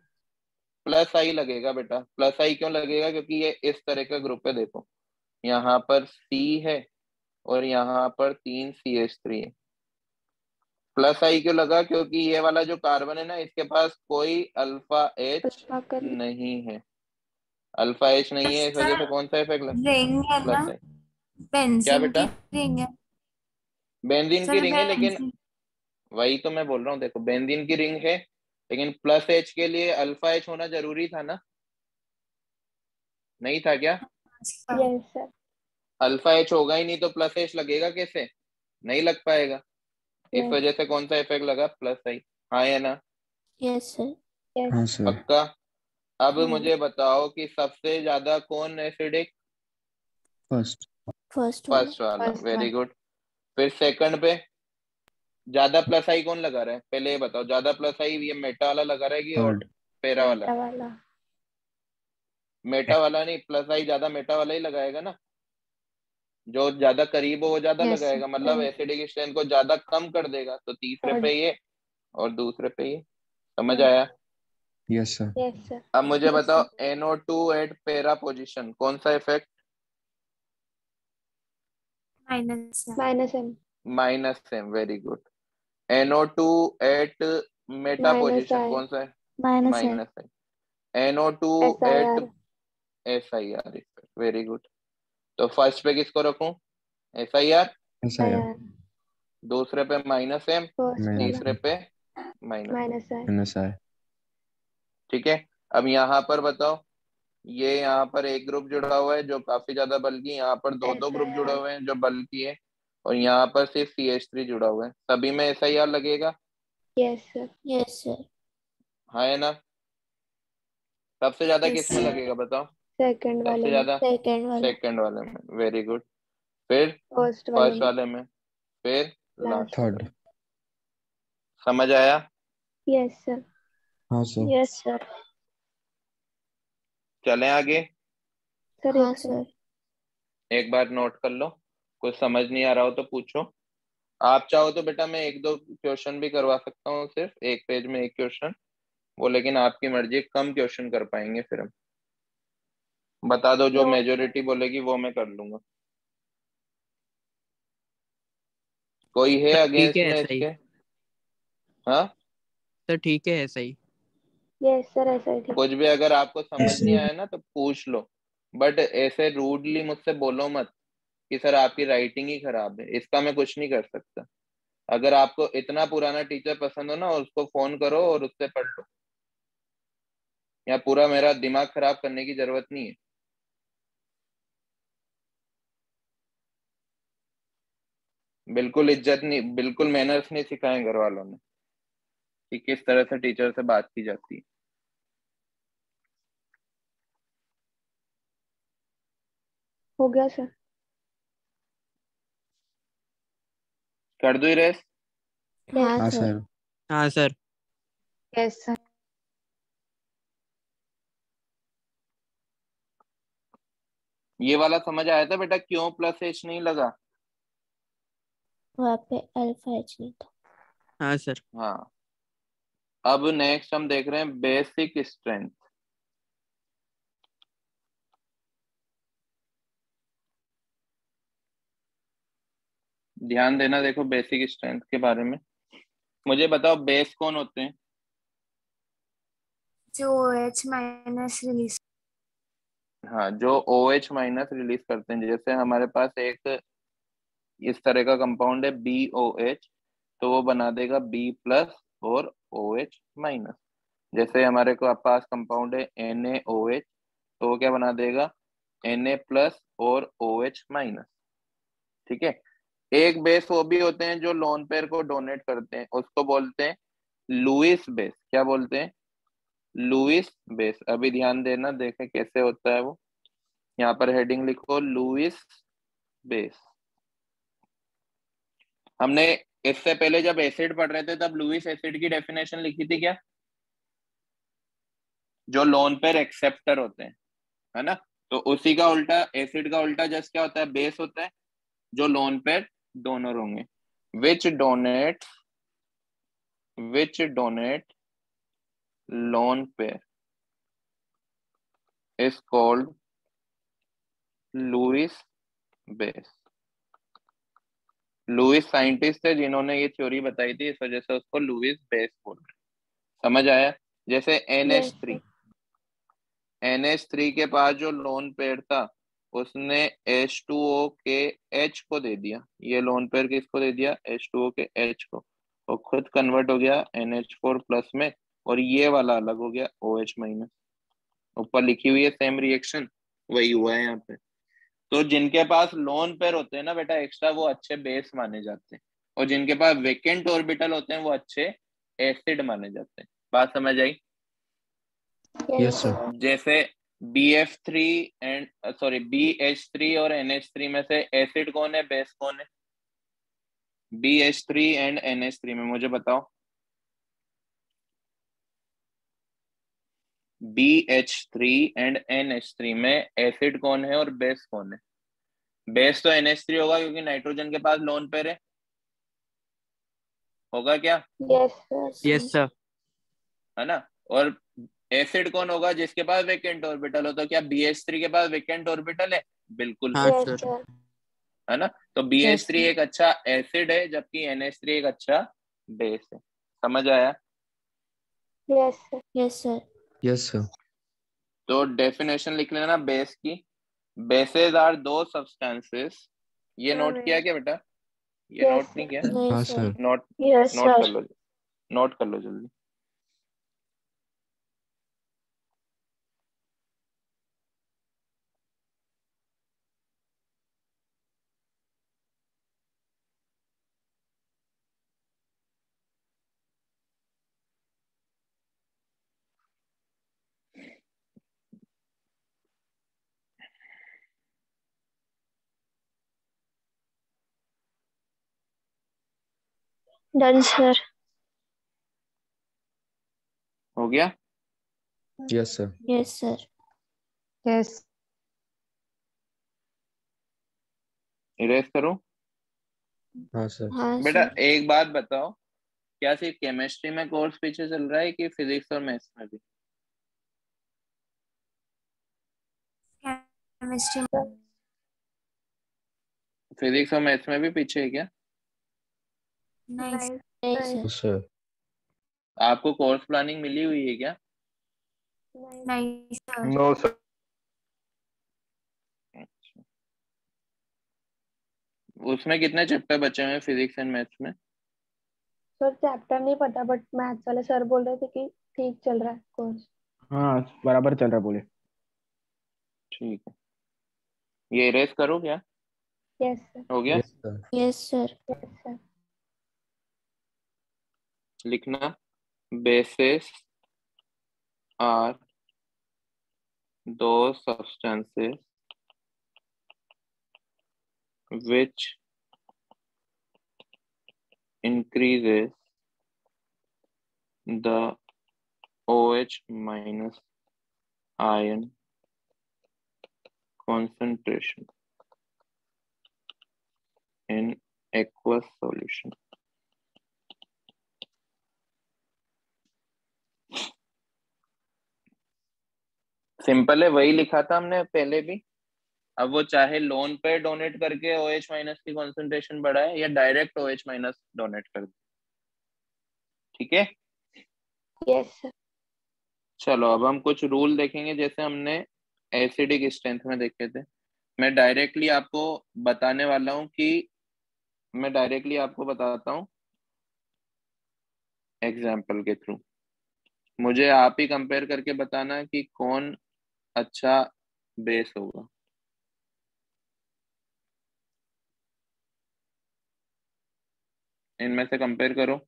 प्लस आई लगेगा बेटा। प्लस आई क्यों लगेगा, क्योंकि ये इस तरह का ग्रुप है। देखो यहाँ पर C है और यहाँ पर 3 CH3 है। प्लस आई क्यों लगा, क्योंकि ये वाला जो कार्बन है ना, इसके पास कोई अल्फा H अल्फा कर। नहीं है, अल्फा H नहीं है, इस वजह से सर कौन सा इफेक्ट लगा, रिंग है ना, प्लस आई। क्या बेंजीन की बेटा, रिंग है। बेंजीन की सर रिंग है, लेकिन बेंजीन। वही तो मैं बोल रहा हूँ। देखो बेंजीन की रिंग है, लेकिन प्लस H के लिए अल्फा H होना जरूरी था ना, नहीं था क्या? Yes sir. अल्फा H होगा ही नहीं तो प्लस H लगेगा कैसे, नहीं लग पाएगा। इस यस। वजह से कौन सा इफेक्ट लगा, प्लस आई। हाँ या ना, यस सर। यस। हाँ सर। पक्का? अब हाँ मुझे बताओ कि सबसे ज्यादा कौन एसिडिक, फर्स्ट फर्स्ट वाला। फर्स्ट वाला, First वेरी one. गुड। फिर सेकंड पे ज्यादा प्लस आई कौन लगा रहा है, पहले ये बताओ। ज्यादा प्लस आई ये मेटा वाला लगा रहा है कि और थर्ड पेरा वाला? मेटा वाला। मेटा वाला नहीं, प्लस आई ज्यादा मेटा वाला ही लगाएगा ना। जो ज्यादा करीब हो वो ज्यादा Yes, लगाएगा, मतलब yes. एसिडिक स्ट्रेंथ को ज्यादा कम कर देगा। तो तीसरे Third. पे ये और दूसरे पे ये। समझ Yes. आया? Yes sir. Yes, sir. अब मुझे Yes, बताओ sir. NO2 एट पेरा पोजीशन कौन सा effect? Minus Minus M. Minus M, very good. NO2 at meta Minus पोजीशन I. कौन सा है? माइनस है। माइनस है। NO2 at SIR. SIR effect, very good. तो फर्स्ट पे किसको रखूं? SIR। SIR IR. दूसरे पे माइनस एम। First तीसरे वाला. पे minus M. Minus I. NSI ठीक है। अब यहाँ पर बताओ, ये यहाँ पर एक ग्रुप जुड़ा हुआ है जो काफी ज्यादा बल्कि, यहाँ पर दो दो ग्रुप जुड़े SIR. हुए हैं जो बल्कि है, और यहाँ पर सिर्फ CH3 जुड़ा हुआ है। सभी में SIR लगेगा? Yes, sir. Yes sir. हाँ है ना? सबसे ज्यादा Yes, किस में sir. लगेगा बताओ? Second सबसे वाले में. ज्यादा सेकेंड वाला। सेकंड वाले में, वेरी गुड। फिर First वाले फर्स्ट में. वाले में, फिर Last. Last third. वाले। समझ आया? Yes, sir. हाँ सर। Yes, sir. चलें आगे? Sir, हाँ एक second. सर। एक बार नोट कर लो, कुछ समझ नहीं आ रहा हो तो पूछो। आप चाहो तो बेटा मैं एक दो क्वेश्चन भी करवा सकता हूँ, सिर्फ एक पेज में एक क्वेश्चन वो, लेकिन आपकी मर्जी, कम क्वेश्चन कर पाएंगे फिर हम। बता दो, जो No, मेजोरिटी बोलेगी वो मैं कर लूंगा। कोई है सर ठीक अगेंस्ट है में ऐसा ही। इसके? हाँ, सर ठीक है ऐसा ही। yes, sir, ऐसा ही ठीक. कुछ भी अगर आपको समझ Yes, नहीं sir. आया ना तो पूछ लो, बट ऐसे रूडली मुझसे बोलो मत कि सर आपकी राइटिंग ही खराब है। इसका मैं कुछ नहीं कर सकता। अगर आपको इतना पुराना टीचर पसंद हो ना, उसको फोन करो और उससे पढ़ लो। या पूरा मेरा दिमाग खराब करने की जरूरत नहीं है। बिल्कुल इज्जत नहीं, बिल्कुल मैनर्स नहीं सिखाए घर वालों ने कि किस तरह से टीचर से बात की जाती है। हो गया सर. कर दो रेस? हाँ हाँ सर। सर। हाँ सर। Yes, sir. ये वाला समझ आया था बेटा, क्यों प्लस H नहीं लगा? वहाँ पे अल्फा एच नहीं था। हाँ सर। हाँ। अब नेक्स्ट हम देख रहे हैं बेसिक स्ट्रेंथ। ध्यान देना, देखो बेसिक स्ट्रेंथ के बारे में मुझे बताओ, बेस कौन होते हैं? जो OH माइनस रिलीज। हाँ, जो OH माइनस रिलीज करते हैं। जैसे हमारे पास एक इस तरह का कंपाउंड है BOH, तो वो बना देगा B प्लस और OH माइनस। जैसे हमारे को पास कंपाउंड है NaOH, तो वो क्या बना देगा? Na प्लस और OH माइनस। ठीक है। एक बेस वो भी होते हैं जो लोन पेयर को डोनेट करते हैं, उसको बोलते हैं लुईस बेस। क्या बोलते हैं? Lewis base. अभी ध्यान देना, देखें कैसे होता है वो। यहाँ पर हेडिंग लिखो लुईस बेस। हमने इससे पहले जब एसिड पढ़ रहे थे तब लुईस एसिड की डेफिनेशन लिखी थी क्या? जो लोन पेयर एक्सेप्टर होते हैं, है ना? तो उसी का उल्टा, एसिड का उल्टा जस्ट क्या होता है? बेस होता है जो लोन पेयर डोनर होंगे। Which donate lone pair is called Lewis base. Lewis scientist है जिन्होंने ये थ्योरी बताई थी, इस वजह से उसको लुईस बेस बोल रहे हैं। समझ आया? जैसे Yes, NH3, sir. NH3 के पास जो लोन पेयर था उसने H2O के H को दे दिया। ये लोन पेयर किसको दे दिया? H2O के H को। वो खुद कन्वर्ट हो गया NH4 प्लस में, और ये वाला अलग हो गया OH माइनस। ऊपर लिखी हुई है सेम रिएक्शन, वही हुआ है यहाँ पे। तो जिनके पास लोन पेयर होते हैं ना बेटा एक्स्ट्रा, वो अच्छे बेस माने जाते हैं, और जिनके पास वेकेंट ऑर्बिटल होते हैं वो अच्छे एसिड माने जाते हैं। बात समझ आई? Yes sir. जैसे BF3 एंड सॉरी BH3 और NH3 में से एसिड कौन है, बेस कौन है? BH3 एंड NH3 में मुझे बताओ। BH3 एंड NH3 में एसिड कौन है और बेस कौन है? बेस तो NH3 होगा क्योंकि नाइट्रोजन के पास लोन पेयर होगा क्या? Yes sir. Yes sir. है ना। और एसिड कौन होगा? जिसके पास वेकेंट ऑर्बिटल हो। तो क्या BH3 के पास वेकेंट ऑर्बिटल है? बिल्कुल। हाँ यस सर। सर। है ना। तो BH3 एक अच्छा एसिड है जबकि NH3 एक अच्छा बेस है। समझ आया? Yes sir. Yes sir. Yes sir. तो डेफिनेशन लिख लेना बेस की। बेसेस आर दो सब्सटेंसेस। ये नोट किया क्या बेटा? ये यस नोट नहीं किया? नहीं हाँ sir. Sir. Note yes note कर सर। लो, नोट कर लो जल्दी। Done sir. हो गया? Yes sir. Yes sir. Yes. Erase करो। हाँ सर। हाँ बेटा सर। एक बात बताओ, क्या सिर्फ केमिस्ट्री में कोर्स पीछे चल रहा है कि फिजिक्स और मैथ्स में भी? केमिस्ट्री। फिजिक्स और मैथ्स में भी पीछे है क्या? नहीं नहीं सर। Yes sir. आपको कोर्स प्लानिंग मिली हुई है क्या? नहीं सर। No sir. अच्छा। उसमें कितने चैप्टर बचे हुए हैं फिजिक्स एंड मैथ्स में? सर चैप्टर नहीं पता बट मैथ्स वाले सर बोल रहे थे कि ठीक चल रहा है कोर्स। हाँ बराबर चल रहा बोले। ठीक है, ये इरेज करो क्या? Yes sir. हो गया? Yes sir. Yes sir. Yes sir. लिखना बेसिस आर दो substances which increases the OH minus ion concentration in aqueous solution. Simple है, वही लिखा था हमने पहले भी। अब वो चाहे लोन पे डोनेट करके OH माइनस की कॉन्सेंट्रेशन बढ़ाए या डायरेक्ट OH माइनस डोनेट कर दे। ठीक है। Yes sir. चलो अब हम कुछ रूल देखेंगे जैसे हमने एसिडिक स्ट्रेंथ में देखे थे। मैं डायरेक्टली आपको बताने वाला हूँ कि मैं डायरेक्टली आपको बताता हूँ एग्जाम्पल के थ्रू। मुझे आप ही कंपेयर करके बताना कि कौन अच्छा बेस होगा। इनमें से कंपेयर करो।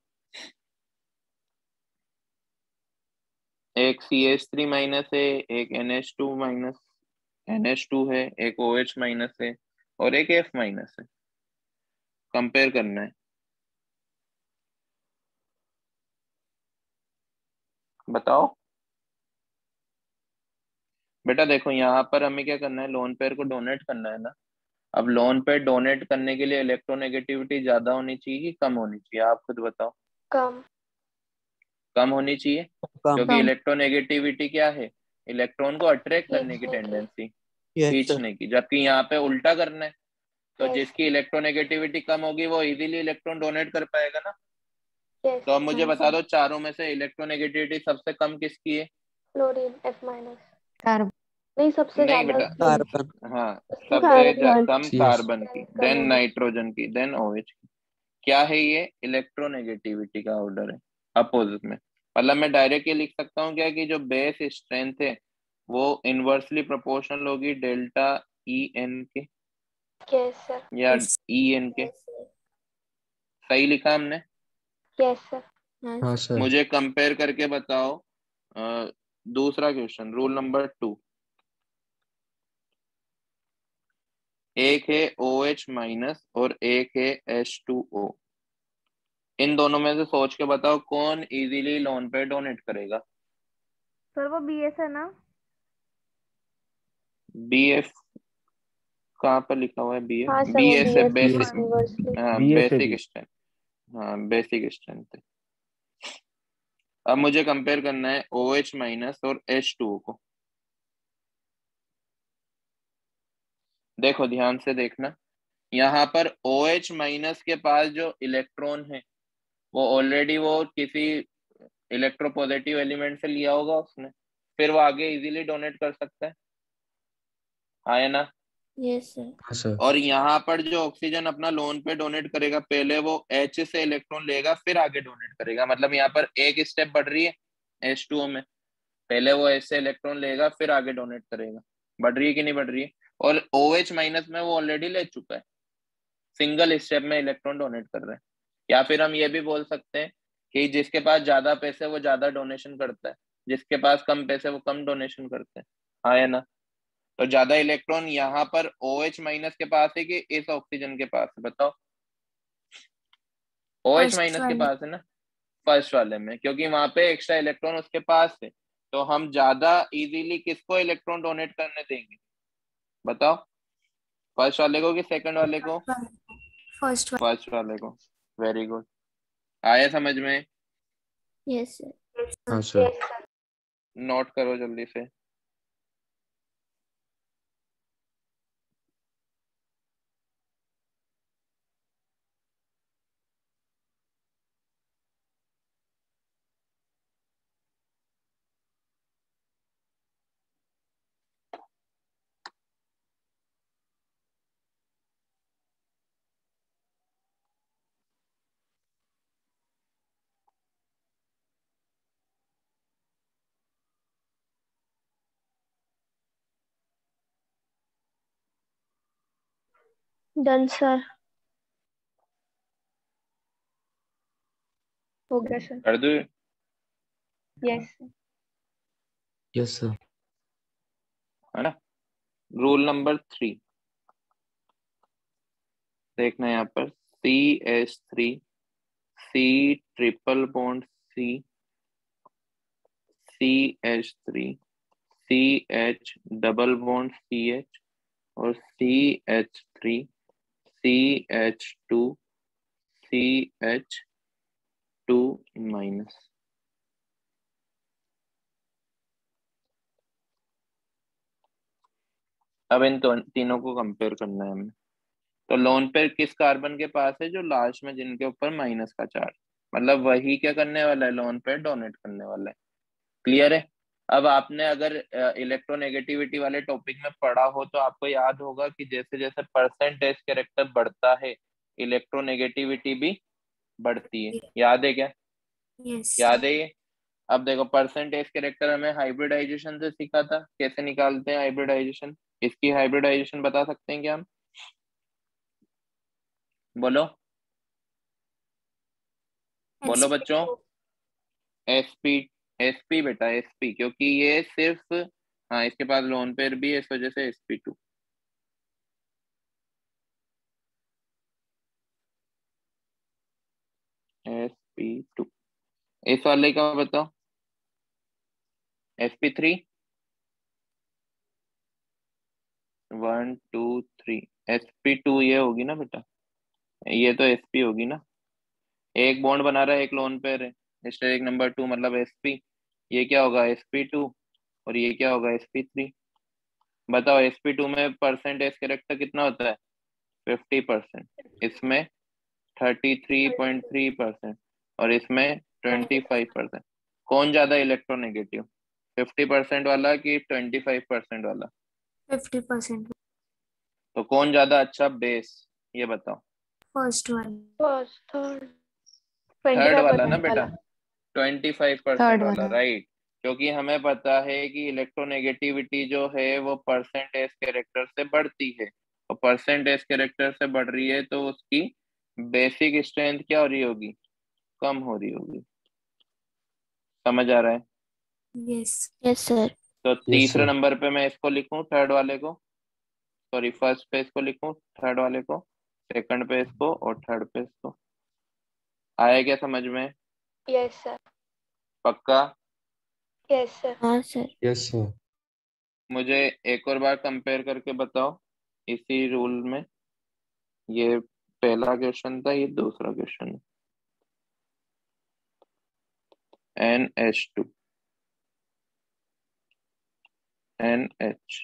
एक CH3 माइनस है, एक NH2 माइनस NH2 है, एक OH माइनस है और एक F माइनस है। कंपेयर करना है, बताओ। बेटा देखो यहाँ पर हमें क्या करना है, लोन पेयर को डोनेट करना है ना। अब लोन पेयर डोनेट करने के लिए इलेक्ट्रोनेगेटिविटी ज्यादा होनी चाहिए कि कम होनी चाहिए? आप खुद बताओ। कम। कम होनी चाहिए कम। क्योंकि इलेक्ट्रोनेगेटिविटी क्या है? इलेक्ट्रॉन को अट्रैक्ट करने की खींचने की। Tendency, yes sir. खींचने की। जबकि यहाँ पे उल्टा करना है। तो यस। जिसकी इलेक्ट्रोनेगेटिविटी कम होगी वो इजीली इलेक्ट्रॉन डोनेट कर पाएगा ना। यस। तो अब मुझे हाँ बता सर। दो चारों में से इलेक्ट्रोनेगेटिविटी सबसे कम किसकी है? Chlorine F minus. कार्बन। नहीं सबसे नहीं ज्यादा बेटा, उसकी। कार्बन। हाँ उसकी सबसे कार्बन। कम यस। कार्बन की, कम देन होगी। नाइट्रोजन की, देन OH की। क्या है ये? इलेक्ट्रोनेगेटिविटी का ऑर्डर है, अपोजिट में। मतलब मैं डायरेक्ट ये लिख सकता हूँ क्या कि जो बेस स्ट्रेंथ है वो इनवर्सली प्रोपोर्शनल होगी डेल्टा EN के यस सर। या यस। EN के। सही लिखा हमने? Yes sir. हाँ हाँ सर। सर। मुझे कंपेयर करके बताओ। दूसरा क्वेश्चन, रूल नंबर 2। एक है OH माइनस और एक है H2O। इन दोनों में से सोच के बताओ कौन इजीली लोन पे डोनेट करेगा। सर वो BS है ना? BF कहाँ पर लिखा हुआ है? BF हाँ सर, वो BS है, BS बेसिक। इनवर्सली। हाँ BS है बेसिक जी। स्ट्रेंथ। हाँ बेसिक स्ट्रेंथ है। अब मुझे कंपेयर करना है OH माइनस और H2O को। देखो ध्यान से देखना, यहाँ पर OH माइनस के पास जो इलेक्ट्रॉन है वो ऑलरेडी वो किसी इलेक्ट्रोपॉजिटिव एलिमेंट से लिया होगा उसने, फिर वो आगे इजीली डोनेट कर सकता है। हाँ या ना? Yes sir. हाँ सर। और यहाँ पर जो ऑक्सीजन अपना लोन पे डोनेट करेगा, पहले वो H से इलेक्ट्रॉन लेगा फिर आगे डोनेट करेगा। मतलब यहाँ पर एक स्टेप बढ़ रही है H2O में, पहले वो H से इलेक्ट्रॉन लेगा फिर आगे डोनेट करेगा। बढ़ रही है कि नहीं बढ़ रही है? और OH माइनस में वो ऑलरेडी ले चुका है, सिंगल स्टेप में इलेक्ट्रॉन डोनेट कर रहे हैं। या फिर हम ये भी बोल सकते हैं कि जिसके पास ज्यादा पैसे वो ज्यादा डोनेशन करता है, जिसके पास कम पैसे वो कम डोनेशन करते हैं। हाँ या ना? तो ज्यादा इलेक्ट्रॉन यहाँ पर OH माइनस के पास है कि इस ऑक्सीजन के पास है? बताओ। OH फर्स्ट माइनस के वाले। पास है ना, फर्स्ट वाले में, क्योंकि वहां पे एक्स्ट्रा इलेक्ट्रॉन उसके पास है। तो हम ज्यादा इजीली किसको इलेक्ट्रॉन डोनेट करने देंगे? बताओ, फर्स्ट वाले को कि सेकंड वाले को? फर्स्ट वाले। फर्स्ट वाले को। वेरी गुड, आया समझ में? Yes sir. हाँ सर। नोट करो जल्दी से। डन सर, हो गया सर। कर दो। यस। Yes sir. है ना? रूल नंबर 3 देखना यहाँ पर, CH3 C triple bond CH3 CH double bond CH और CH3 CH2 CH2 माइनस। अब इन तीनों को कंपेयर करना है हमें। तो लोन पेयर किस कार्बन के पास है? जो लास्ट में जिनके ऊपर माइनस का चार्ज, मतलब वही क्या करने वाला है? लोन पेयर डोनेट करने वाला है। क्लियर है? अब आपने अगर इलेक्ट्रोनेगेटिविटी वाले टॉपिक में पढ़ा हो तो आपको याद होगा कि जैसे जैसे परसेंटेज कैरेक्टर बढ़ता है इलेक्ट्रोनेगेटिविटी भी बढ़ती है। याद है क्या? यस। याद है ये? अब देखो, परसेंटेज कैरेक्टर हमें हाइब्रिडाइजेशन से सीखा था, कैसे निकालते हैं हाइब्रिडाइजेशन। इसकी हाइब्रिडाइजेशन बता सकते हैं क्या हम? बोलो बोलो बच्चों। SP SP बेटा, SP, क्योंकि ये सिर्फ, हाँ इसके पास लोन पेयर भी है, इस वजह से SP2। SP2। इस वाले का बताओ, SP3। 1 2 3 SP2 ये होगी ना बेटा, ये तो SP होगी ना। एक बॉन्ड बना रहा है, एक लोन पेयर है, स्टेरिक नंबर 2 मतलब SP। ये क्या होगा? SP2। और ये क्या होगा? SP3। बताओ, SP2 में परसेंटेज कैरेक्टर कितना होता है? 50%। इसमें 33.3% और इसमें 25%। कौन ज्यादा इलेक्ट्रोनेगेटिव, 50% वाला कि 25% वाला? 50%। तो कौन ज्यादा अच्छा बेस, ये बताओ। फर्स्ट वाले। फर्स्ट, थर्ड, थर्ड वाला ना 25% बेटा, वाला। 25% थर्ड वाला, वाला। राइट। क्योंकि हमें पता है कि इलेक्ट्रोनेगेटिविटी जो है वो परसेंटेज कैरेक्टर से बढ़ती है, और परसेंटेज कैरेक्टर से बढ़ रही है तो उसकी बेसिक स्ट्रेंथ क्या हो रही होगी? कम हो रही होगी। समझ आ रहा है? यस। Yes sir. तो यस तीसरे सर। नंबर पे मैं इसको लिखूं, थर्ड वाले को। सॉरी फर्स्ट पे इसको लिखूं, थर्ड वाले को, सेकंड पे इसको और थर्ड पे इसको। आया क्या समझ में? Yes sir. पक्का? Yes sir. हाँ सर। Yes sir. मुझे एक और बार कंपेयर करके बताओ इसी रूल में। ये पहला क्वेश्चन था, ये दूसरा क्वेश्चन है। NH2 NH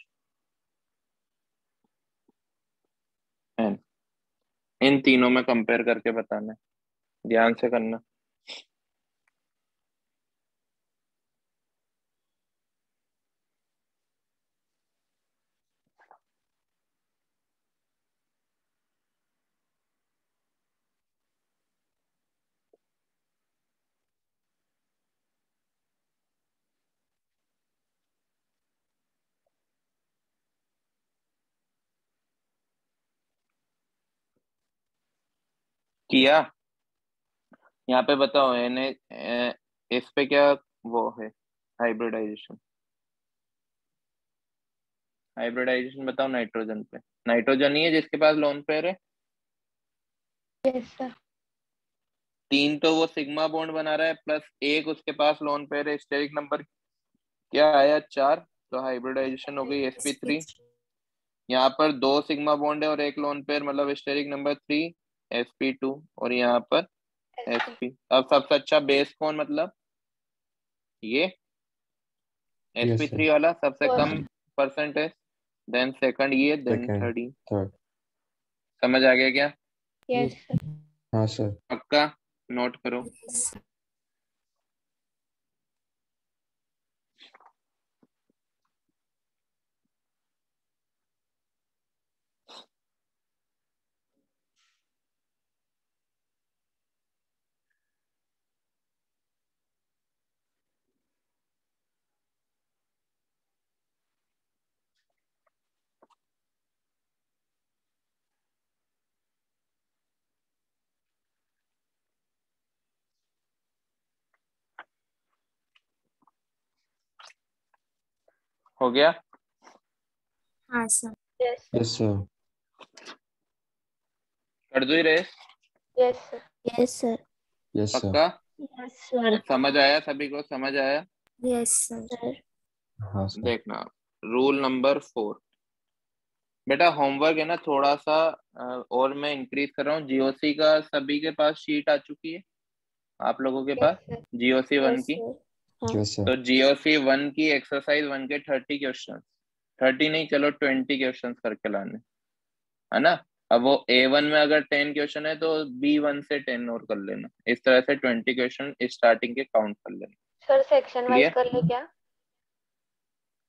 N, इन तीनों में कंपेयर करके बताना है, ध्यान से करना। किया? यहाँ पे बताओ इस पे क्या वो है? हाइब्रिडाइजेशन, हाइब्रिडाइजेशन बताओ नाइट्रोजन पे। नाइट्रोजन ही है जिसके पास लोन पेयर है। Yes sir. 3 तो वो सिग्मा बॉन्ड बना रहा है, प्लस एक उसके पास लोन पेयर है, स्टेरिक नंबर क्या आया? 4। तो हाइब्रिडाइजेशन हो गई sp3। यहाँ पर 2 सिग्मा बॉन्ड है और एक लोन पेयर, मतलब स्टेरिक नंबर 3 sp2। और यहाँ पर sp। अब सबसे अच्छा बेस कौन, मतलब ये यस सर। sp3 वाला सबसे कम फर्स्ट। परसेंटेज, देन सेकंड ये, देन सेकंड, थर्ड ये। थर्ड। समझ आ गया क्या? Yes sir. हाँ सर। पक्का? नोट करो। हो गया? हाँ sir. Yes sir. Yes sir. कर दो ही रेस? Yes sir. Yes sir. Yes sir. पक्का? Yes sir. समझ आया सभी को? समझ आया? Yes sir. सर। हाँ सर। देखना, रूल नंबर 4। बेटा होमवर्क है ना थोड़ा सा, और मैं इंक्रीज कर रहा हूँ। जीओसी का सभी के पास शीट आ चुकी है आप लोगों के यस पास? सर। जीओसी 1 यस की? सर। हाँ। Yes sir. तो जीओसी 1 की एक्सरसाइज 1 के 30 क्वेश्चन, 30 नहीं चलो 20 क्वेश्चन करके लाने, है ना? अब वो A1 में अगर 10 क्वेश्चन है तो B1 से 10 और कर लेना, इस तरह से 20 क्वेश्चन स्टार्टिंग के काउंट कर लेना। Sir section wise clear? कर ले क्या?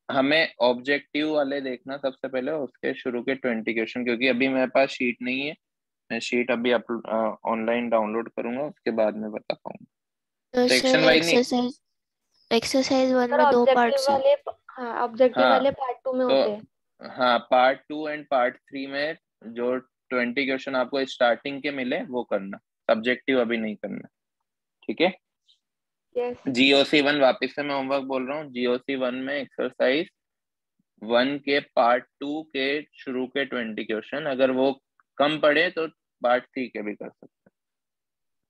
हमें ऑब्जेक्टिव वाले देखना सबसे पहले, उसके शुरू के 20 क्वेश्चन, क्योंकि अभी मेरे पास शीट नहीं है। मैं शीट अभी ऑनलाइन डाउनलोड करूंगा, उसके बाद में बता पाऊंगा। तो सेक्शन सर वाइज नहीं। एक्सरसाइज 1 सर में 2 ऑब्जेक्टिव पार्ट्स हैं। वाले, हाँ ऑब्जेक्टिव हाँ वाले पार्ट 2 में तो होते हैं। हाँ, पार्ट 2 एंड पार्ट 3 में जो 20 क्वेश्चन आपको स्टार्टिंग के मिले वो करना, सब्जेक्टिव अभी नहीं करना। ठीक है? यस। जीओसी 1 वापस से मैं होमवर्क बोल रहा हूँ। जीओसी 1 में एक्सरसाइज 1 के पार्ट 2 के शुरू के 20 क्वेश्चन, अगर वो कम पड़े तो पार्ट 3 के भी कर सकते हैं।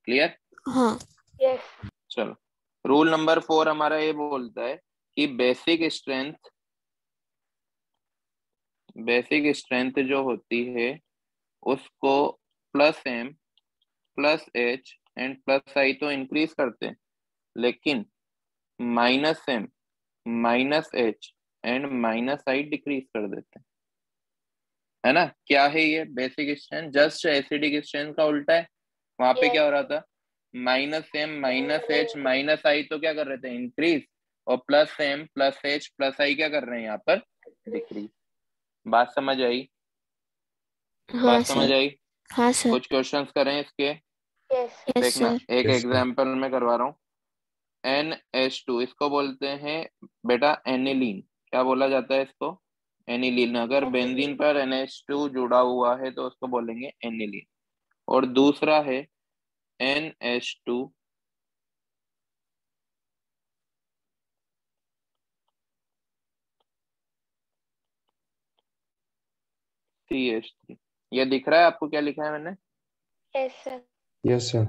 क्लियर? हाँ। यस। चलो, रूल नंबर 4 हमारा ये बोलता है कि बेसिक स्ट्रेंथ जो होती है उसको +m +h एंड +i तो इंक्रीज करते हैं, लेकिन -m -h and -i decrease कर देते हैं, है ना? क्या है ये basic strength? Just acidic strength का उल्टा है। वहां पे क्या हो रहा था? -m -h -i तो क्या कर रहे थे? इंक्रीज। और +m +h +i क्या कर रहे हैं यहाँ पर? डिक्रीज। बात समझ आई? हाँ बात समझ सर। आई? हाँ सर। कुछ क्वेश्चंस करें इसके। यस। यस देखना, सर। एक यस सर। एग्जांपल में करवा रहा हूँ। NH2 इसको बोलते हैं बेटा एनिलीन। क्या बोला जाता है इसको? एनिलीन। अगर बेंजीन पर NH2 जुड़ा हुआ है तो उसको बोलेंगे एनिलीन। और दूसरा है NH2, CH3। ये दिख रहा है आपको क्या लिखा है मैंने? Yes sir. Yes sir.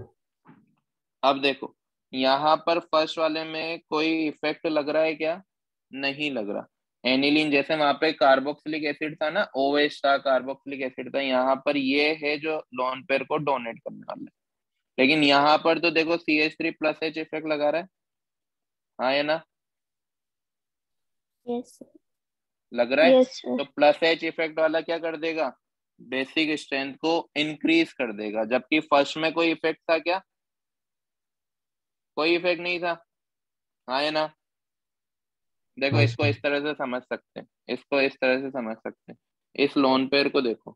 अब देखो यहाँ पर फर्स्ट वाले में कोई इफेक्ट लग रहा है क्या? नहीं लग रहा। एनिलीन जैसे वहां पे कार्बोक्सिलिक एसिड था ना, OH था, कार्बोक्सिलिक एसिड था, यहाँ पर ये है जो लोन पेयर को डोनेट करने वाला है। लेकिन यहाँ पर तो देखो CH3+H इफेक्ट लगा रहा है, हाँ या ना? यस लग रहा है। Yes sir. तो +H इफेक्ट वाला क्या कर देगा? बेसिक स्ट्रेंथ को इंक्रीज कर देगा। जबकि फर्स्ट में कोई इफेक्ट था क्या? कोई इफेक्ट नहीं था, हाँ या ना? देखो हाँ इसको सर। इस तरह से समझ सकते हैं, इसको इस तरह से समझ सकते हैं। इस लोन पेयर को देखो,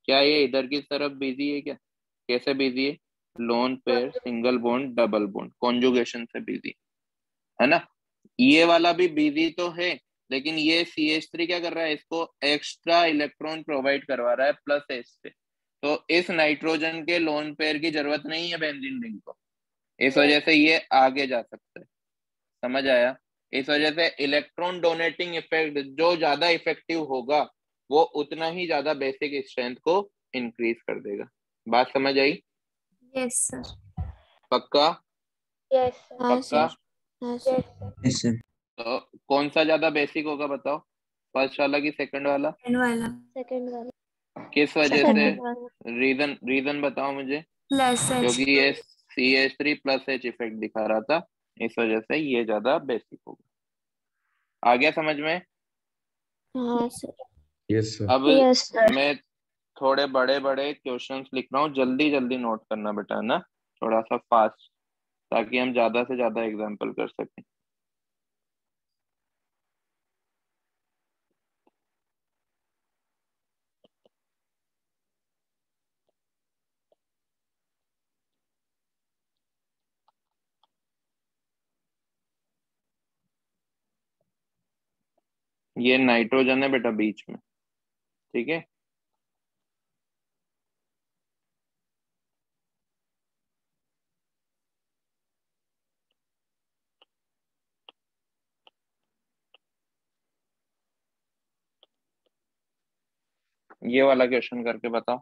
क्या ये इधर की तरफ बिजी है क्या? कैसे बिजी है? Lone pair single bond double bond conjugation से बिजी है ना। ये वाला भी बिजी तो है, लेकिन ये CH3 क्या कर रहा है? इसको एक्स्ट्रा इलेक्ट्रॉन प्रोवाइड करवा रहा है +H से। तो इस नाइट्रोजन के लोन पेयर की जरूरत नहीं है बेंजीन रिंग को, इस वजह से ये आगे जा सकता है। समझ आया? इस वजह से इलेक्ट्रॉन डोनेटिंग इफेक्ट जो ज्यादा इफेक्टिव होगा वो उतना ही ज्यादा बेसिक स्ट्रेंथ को इंक्रीज कर देगा। बात समझ आई? Yes sir. पक्का? Yes sir. हाँ पक्का? सर। हाँ सर। Yes sir. तो कौन सा ज्यादा बेसिक होगा बताओ, फर्स्ट वाला कि सेकंड वाला? एंड वाला सेकंड वाला। किस वजह से? सेकंड वाला। रीजन बताओ मुझे। +H। क्योंकि ये CH3+H इफेक्ट दिखा रहा था, इस वजह से ये ज्यादा बेसिक होगा। आ गया समझ में? हाँ सर। Yes sir. अब यस सर। मैं थोड़े बड़े बड़े क्वेश्चंस लिख रहा हूँ, जल्दी जल्दी नोट करना बेटा, है ना, थोड़ा सा फास्ट, ताकि हम ज्यादा से ज्यादा एग्जाम्पल कर सकें। ये नाइट्रोजन है बेटा बीच में, ठीक है। ये वाला क्वेश्चन करके बताओ।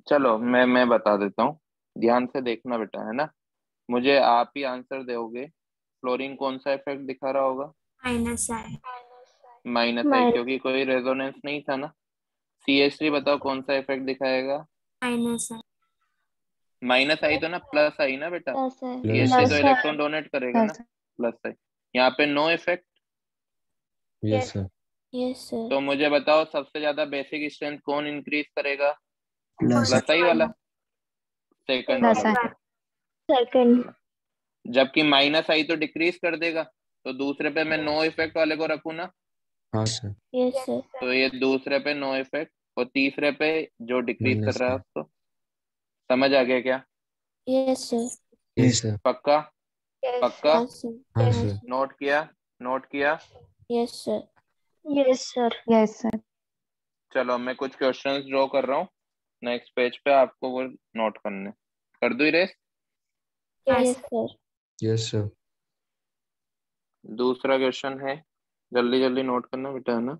चलो मैं बता देता हूँ, ध्यान से देखना बेटा, है ना। मुझे आप ही आंसर दोगे। फ्लोरीन कौन सा इफेक्ट दिखा रहा होगा? -I। -I, minus. क्योंकि कोई रेजोनेंस नहीं था ना। CH3 बताओ कौन सा इफेक्ट दिखाएगा? -I। -I तो ना, +I ना बेटा। प्लस है। प्लस CH3 है। तो प्लस इलेक्ट्रॉन है। डोनेट करेगा ना, +I। यहाँ पे no effect. Yes sir. Yes sir. तो मुझे बताओ सबसे ज्यादा बेसिक स्ट्रेंथ कौन इंक्रीज करेगा? फर्स्ट +I वाला, वाला। सेकंड प्लस वाला है। बेटा। सेकंड। जबकि -I तो डिक्रीज कर देगा, तो दूसरे पे मैं नो इफेक्ट वाले को रखू ना, हाँ सर। Yes sir. तो ये दूसरे पे नो इफेक्ट, और तीसरे पे जो डिक्रीज कर माइनस रहा है है। उसको। समझ आ गया क्या? Yes sir. Yes sir. पक्का? यस पक्का? हाँ सर। हाँ हाँ सर। सर। नोट किया? नोट किया? Yes sir. Yes sir. Yes sir. चलो मैं कुछ क्वेश्चंस ड्रॉ कर रहा हूँ नेक्स्ट पेज पे, आपको वो नोट करने। कर दूं erase? Yes sir. Yes sir. दूसरा क्वेश्चन है, जल्दी जल्दी नोट करना बेटा, है ना।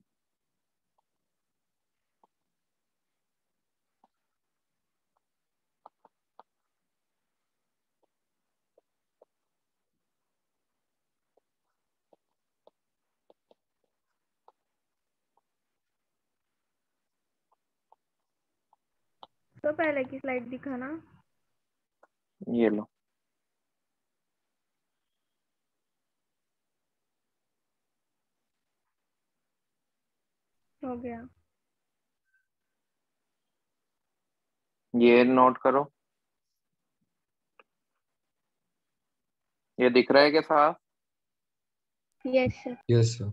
तो पहले की स्लाइड दिखाना। ये लो। हो गया। ये नोट करो। ये दिख रहा है क्या साहब? Yes sir. Yes sir.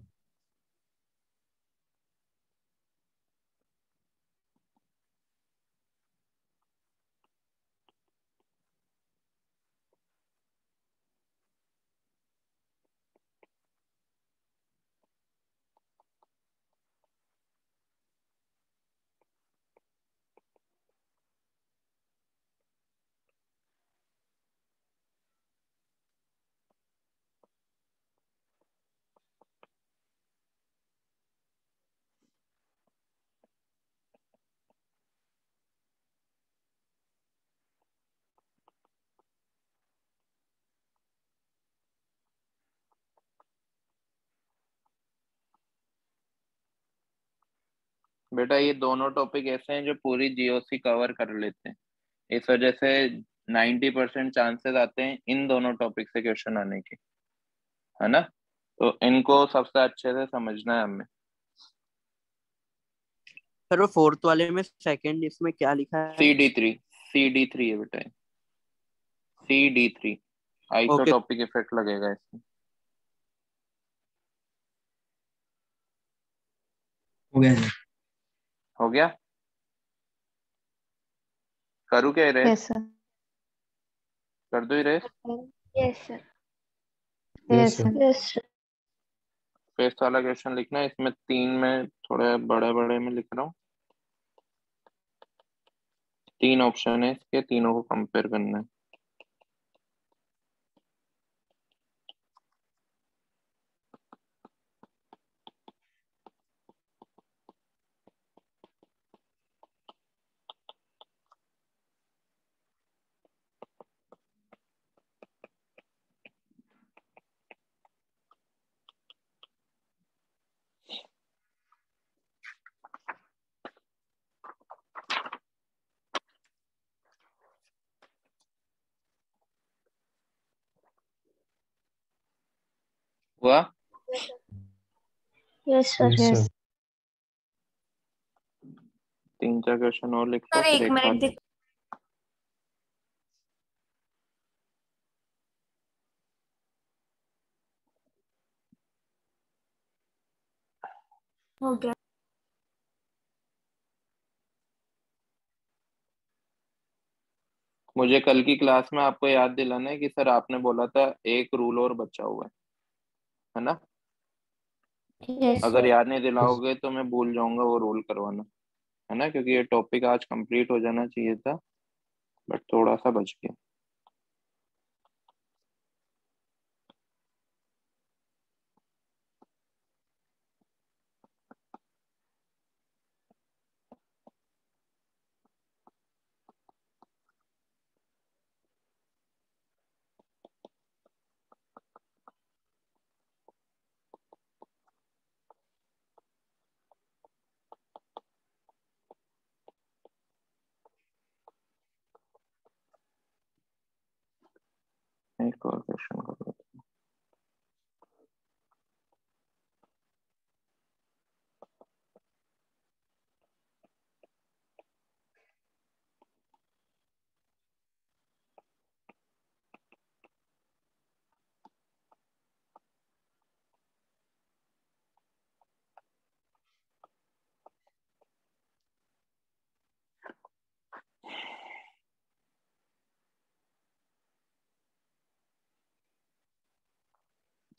बेटा ये दोनों टॉपिक ऐसे हैं जो पूरी जीओसी कवर कर लेते हैं, इस वजह से 90% चांसेस आते हैं इन दोनों टॉपिक से क्वेश्चन आने के, है ना। तो इनको सबसे अच्छे से समझना है हमें। सर वो फोर्थ वाले में सेकंड इसमें क्या लिखा है? CD3 है बेटा, CD3 ओके आइसोटॉपिक इफेक्ट लगेगा इसमें। हो गया सर। हो गया, करूँ क्या रेस? Yes sir. कर दो रेस। Yes sir. Yes sir. Yes sir. Face वाला क्वेश्चन लिखना है, इसमें 3 में थोड़े बड़े बड़े में लिख रहा हूँ। 3 ऑप्शन है इसके, तीनों को कंपेयर करना है। हुआ? Yes sir. Yes sir. 3-4 question और लिख लो सर फिर एक एक मिनट बार। दिख हो गया। मुझे कल की क्लास में आपको याद दिलाना है कि सर आपने बोला था एक रूल और बचा हुआ है ना। यस अगर सर। याद नहीं दिलाओगे तो मैं भूल जाऊंगा वो रूल करवाना, है ना, क्योंकि ये टॉपिक आज कंप्लीट हो जाना चाहिए था, बट थोड़ा सा बच गया। एक और क्वेश्चन कर लो।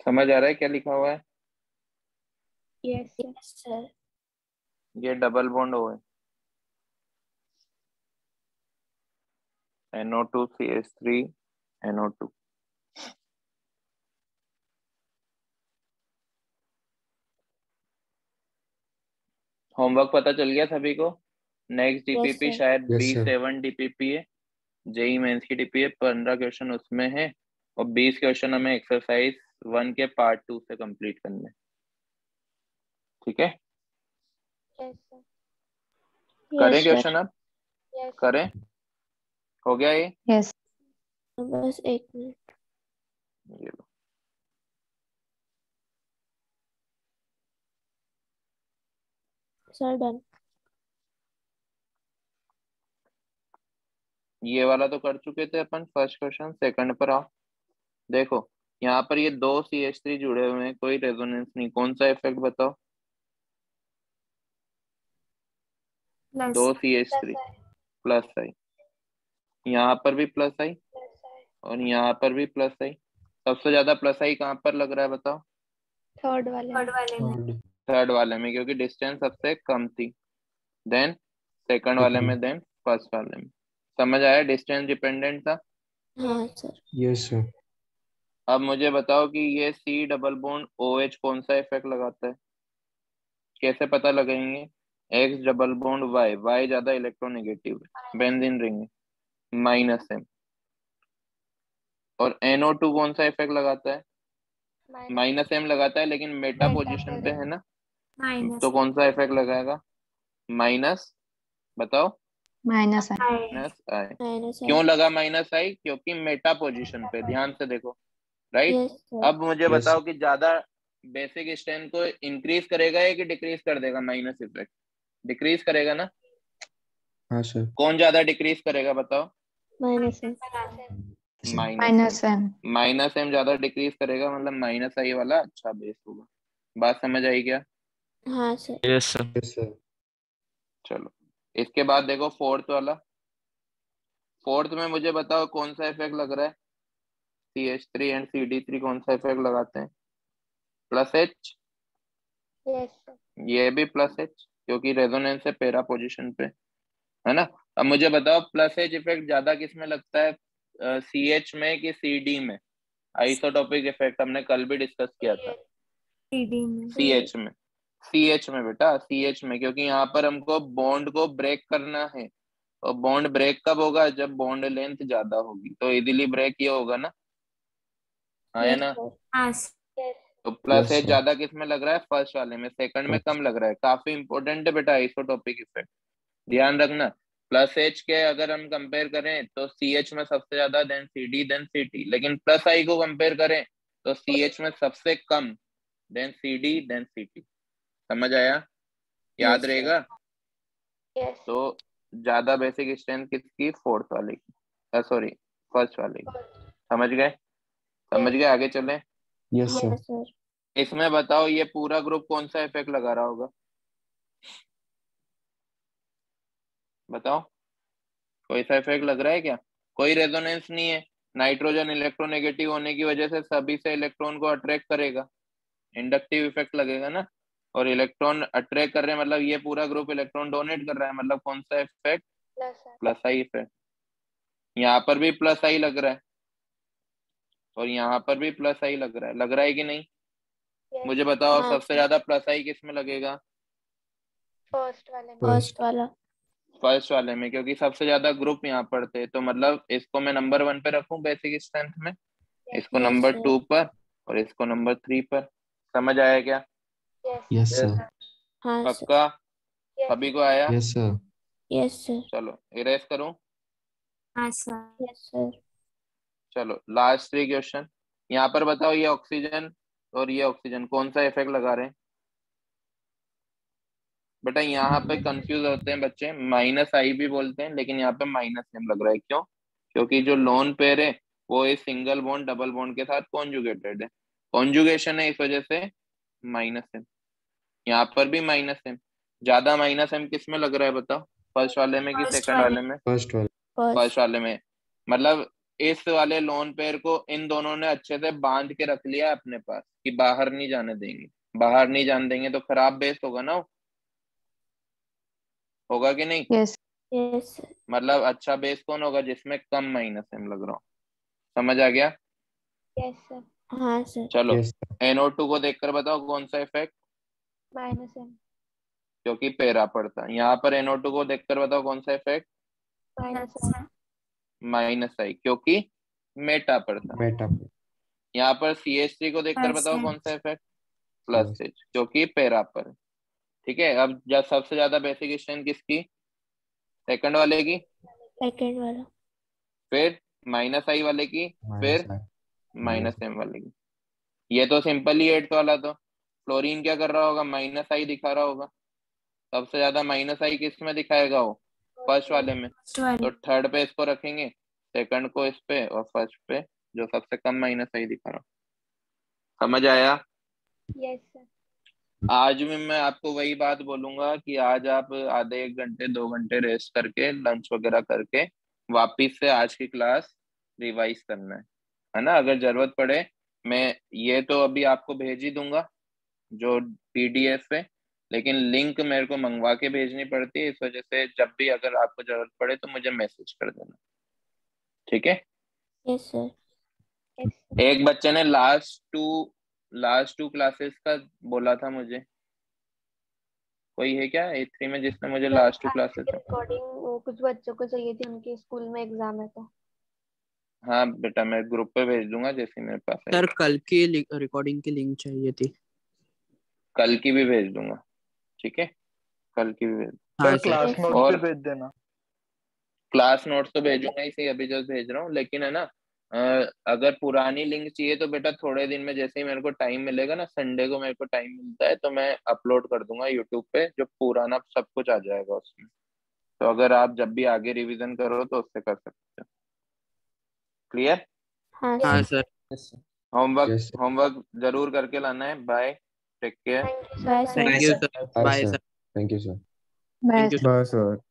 समझ आ रहा है क्या लिखा हुआ है? Yes sir. Yes sir. ये डबल बॉन्ड हो है, NO2 CH3 NO2। होमवर्क पता चल गया सभी को? Next yes DPP sir. शायद यस सर। B7 डीपीपी है, जेई मेंस की डीपी है, 15 क्वेश्चन उसमें है और 20 क्वेश्चन हमें एक्सरसाइज 1 के पार्ट 2 से कंप्लीट करने हैं। ठीक है, यस सर। करें यस सर। क्वेश्चन अब? यस करें? हो गया ये? यस। बस एक मिनट ये लो। सर। डन। ये वाला तो कर चुके थे अपन, फर्स्ट क्वेश्चन। सेकंड पर आओ। देखो यहाँ पर ये 2 CH3 जुड़े हुए हैं, कोई रेजोनेंस नहीं, कौन सा इफेक्ट बताओ? प्लस 2 CH3 प्लस आई, यहाँ पर भी प्लस आई और यहाँ पर भी प्लस आई। सबसे ज्यादा प्लस आई कहाँ पर लग रहा है बताओ? थर्ड वाले में। थर्ड वाले में। थर्ड। थर्ड वाले में, क्योंकि डिस्टेंस सबसे कम थी। देन सेकंड वाले सेकंड। में, देन फर्स्ट वाले में। समझ आया? डिस्टेंस डिपेंडेंट था। हाँ सर। Yes sir. अब मुझे बताओ कि ये C डबल बॉन्ड OH कौन सा इफेक्ट लगाता है? कैसे पता लगाएंगे? X डबल बॉन्ड Y ज्यादा इलेक्ट्रोनेगेटिव है, बेंजीन रिंग है, -M। और NO2 कौन सा इफेक्ट लगाता है? -M लगाता है, लेकिन मेटा मेटा पोजीशन पे पर है ना, माइनस। तो कौन सा इफेक्ट लगाएगा? माइनस, बताओ, माइनस आई। माइनस आई। माइनस क्यों लगा माइनस आई? क्योंकि मेटा पोजीशन पे, ध्यान से देखो, राइट। Yes sir. अब मुझे यस बताओ कि ज्यादा बेसिक स्ट्रेंथ को इंक्रीज करेगा या कि डिक्रीज कर देगा माइनस इफेक्ट? डिक्रीज करेगा ना। हाँ सर। कौन ज्यादा डिक्रीज करेगा बताओ? माइनस है। Minus minus M. M. Minus M ज्यादा डिक्रीज करेगा, मतलब माइनस आई वाला अच्छा बेस होगा। बात समझ आई क्या? हाँ sir. Yes sir. Yes sir. चलो, इसके बाद देखो फोर्थ वाला। फोर्थ में मुझे बताओ कौन सा इफेक्ट लग रहा है? CH3 एंड CD3 कौन सा इफेक्ट लगाते हैं? Plus H. Yes sir. ये भी प्लस एच, क्योंकि रेजोनेंस है पेरा पोजीशन पे, है ना। अब मुझे बताओ प्लस एच इफेक्ट ज्यादा किस में लगता है, CH में कि CD में? आइसोटोपिक इफेक्ट हमने कल भी डिस्कस किया था। CD में। CH में, CH में बेटा, CH में, क्योंकि यहाँ पर हमको बॉन्ड को ब्रेक करना है। और बॉन्ड ब्रेक कब होगा? जब बॉन्ड लेंथ ज्यादा होगी, तो इजीली ब्रेक ये होगा ना, हाँ है यस ना। सर। हाँ तो प्लस यस एच सर। ज्यादा किस में लग रहा है? फर्स्ट वाले में। सेकंड में कम लग रहा है। काफी इंपॉर्टेंट है बेटा आइसोटोपिक इफेक्ट, ध्यान रखना। प्लस एच के अगर हम कंपेयर करें तो CH में सबसे ज्यादा, देन CD, देन CT। लेकिन प्लस आई को कंपेयर करें तो CH में सबसे कम, देन CD, देन CT। समझ आया? याद यस सर। रहेगा? यस। तो ज्यादा बेसिक स्ट्रेंथ किसकी? फोर्थ वाले की, सॉरी फर्स्ट वाले की। समझ गए? समझ गए? आगे चले। Yes sir. Yes sir. इसमें बताओ ये पूरा ग्रुप कौन सा इफेक्ट लगा रहा होगा? बताओ, कोई सा इफेक्ट लग रहा है क्या? कोई रेजोनेंस नहीं है। नाइट्रोजन इलेक्ट्रोनेगेटिव होने की वजह से सभी से इलेक्ट्रॉन को अट्रैक्ट करेगा, इंडक्टिव इफेक्ट लगेगा ना। और इलेक्ट्रॉन अट्रैक्ट कर रहे हैं, मतलब ये पूरा ग्रुप इलेक्ट्रॉन डोनेट कर रहा है, मतलब कौन सा इफेक्ट? प्लस है। Plus I effect. यहाँ पर भी प्लस आई लग रहा है, और यहाँ पर भी प्लस आई लग रहा है। लग रहा है कि नहीं? यस। मुझे बताओ हाँ सबसे ज्यादा प्लस आई किस में लगेगा? फर्स्ट वाले में। फर्स्ट वाला। फर्स्ट वाले में, क्योंकि सबसे ज्यादा ग्रुप यहाँ पर थे। तो मतलब इसको मैं नंबर 1 पे रखूं बेसिक स्ट्रेंथ में, इसको यस नंबर सर। 2 पर, और इसको नंबर 3 पर। समझ आया क्या? यस। Yes yes sir. हाँ सर। पक्का? यस। सभी को आया? Yes sir. Yes sir. चलो इरेज करूं। हाँ सर। Yes sir. चलो लास्ट 3 क्वेश्चन। यहाँ पर बताओ ये ऑक्सीजन और ये ऑक्सीजन कौन सा इफेक्ट लगा रहे हैं? बेटा यहाँ पे कंफ्यूज होते हैं बच्चे, माइनस आई भी बोलते हैं, लेकिन यहाँ पे माइनस एम लग रहा है। क्यों? क्योंकि जो लोन पेयर है वो इस सिंगल बॉन्ड डबल बॉन्ड के साथ कॉन्जुगेटेड है, कॉन्जुगेशन है, इस वजह से माइनस एम। यहाँ पर भी माइनस एम। ज्यादा माइनस एम किस में लग रहा है बताओ? फर्स्ट वाले में कि फर्स्ट सेकंड वाले। वाले में? फर्स्ट वाला। फर्स्ट। फर्स्ट वाले में। मतलब इस वाले लोन पेयर को इन दोनों ने अच्छे से बांध के रख लिया है अपने पास, कि बाहर नहीं जाने देंगे। बाहर नहीं जाने देंगे तो खराब बेस होगा ना वो। होगा कि नहीं? यस। Yes sir. मतलब अच्छा बेस कौन होगा? जिसमें कम माइनस एम लग रहा हो। समझ आ गया? Yes sir. हाँ सर। चलो यस सर। NO2 को देखकर बताओ कौन सा इफेक्ट? Minus M. क्योंकि पेरा पड़ता है। यहाँ पर NO2 को देखकर बताओ कौन सा इफेक्ट? माइनस अच्छा। एम। माइनस आई, क्योंकि मेटा पड़ता। मेटा। यहाँ पर CH3 को देखकर प्लस बताओ है। कौन सा इफेक्ट? Plus plus. एच, क्योंकि पेरा पर है। ठीक है। अब जब सबसे ज्यादा बेसिक स्ट्रेंथ किसकी? सेकंड वाले की। सेकंड वाला। फिर माइनस आई वाले की। माइनस फिर आई। Minus minus. एम वाले की। ये तो सिंपल ही एट्थ वाला। तो फ्लोरीन क्या कर रहा होगा? माइनस आई दिखा रहा होगा। सबसे ज्यादा माइनस आई किस में दिखाएगा वो? फर्स्ट वाले में। फर्स्ट वाले। तो थर्ड पे इसको रखेंगे, सेकंड को इस पे, और फर्स्ट पे जो सबसे कम माइनस आई दिखा रहा हो। समझ आया? Yes sir. आज भी मैं आपको वही बात बोलूंगा कि आज आप आधे 1 घंटे 2 घंटे रेस्ट करके लंच वगैरह करके वापिस से आज की क्लास रिवाइज करना है ना। अगर जरूरत पड़े, मैं ये तो अभी आपको भेज ही दूंगा जो PDF है, लेकिन लिंक मेरे को मंगवा के भेजनी पड़ती है। इस वजह से जब भी अगर आपको जरूरत पड़े तो मुझे मैसेज कर देना, ठीक है। Yes sir. यस। एक बच्चे ने लास्ट टू क्लासेस का बोला था मुझे। कोई है क्या A3 में जिसने मुझे सर लास्ट टू आज क्लासेस? की रिकॉर्डिंग वो कुछ बच्चों को चाहिए थी, उनके स्कूल में एग्जाम है तो। हाँ बेटा, मैं ग्रुप पे भेज दूंगा जैसे मेरे पास है। सर कल की रिकॉर्डिंग की लिंक चाहिए थी। कल की भी भेज दूंगा, ठीक है, कल की भी भेज हाँ sir sir. Class Yes, note और पे भेज देना। क्लास नोट्स तो भेजूंगा ही सही, अभी जस्ट भेज रहा हूँ, लेकिन है ना अगर पुरानी लिंक चाहिए तो बेटा थोड़े दिन में, जैसे ही मेरे को टाइम मिलेगा ना, संडे को मेरे को टाइम मिलता है तो मैं अपलोड कर दूंगा यूट्यूब पे, जो पुराना सब कुछ आ जाएगा उसमें। तो अगर आप जब भी आगे रिवीजन करो तो उससे कर सकते हो। क्लियर? हाँ हाँ sir. Sir. Homework yes sir. Homework जरूर करके लाना है। Bye, take care. Thank you bye sir. Sir. Thank you sir. Bye bye sir. Sir. Thank you sir. Thank you sir. Bye sir.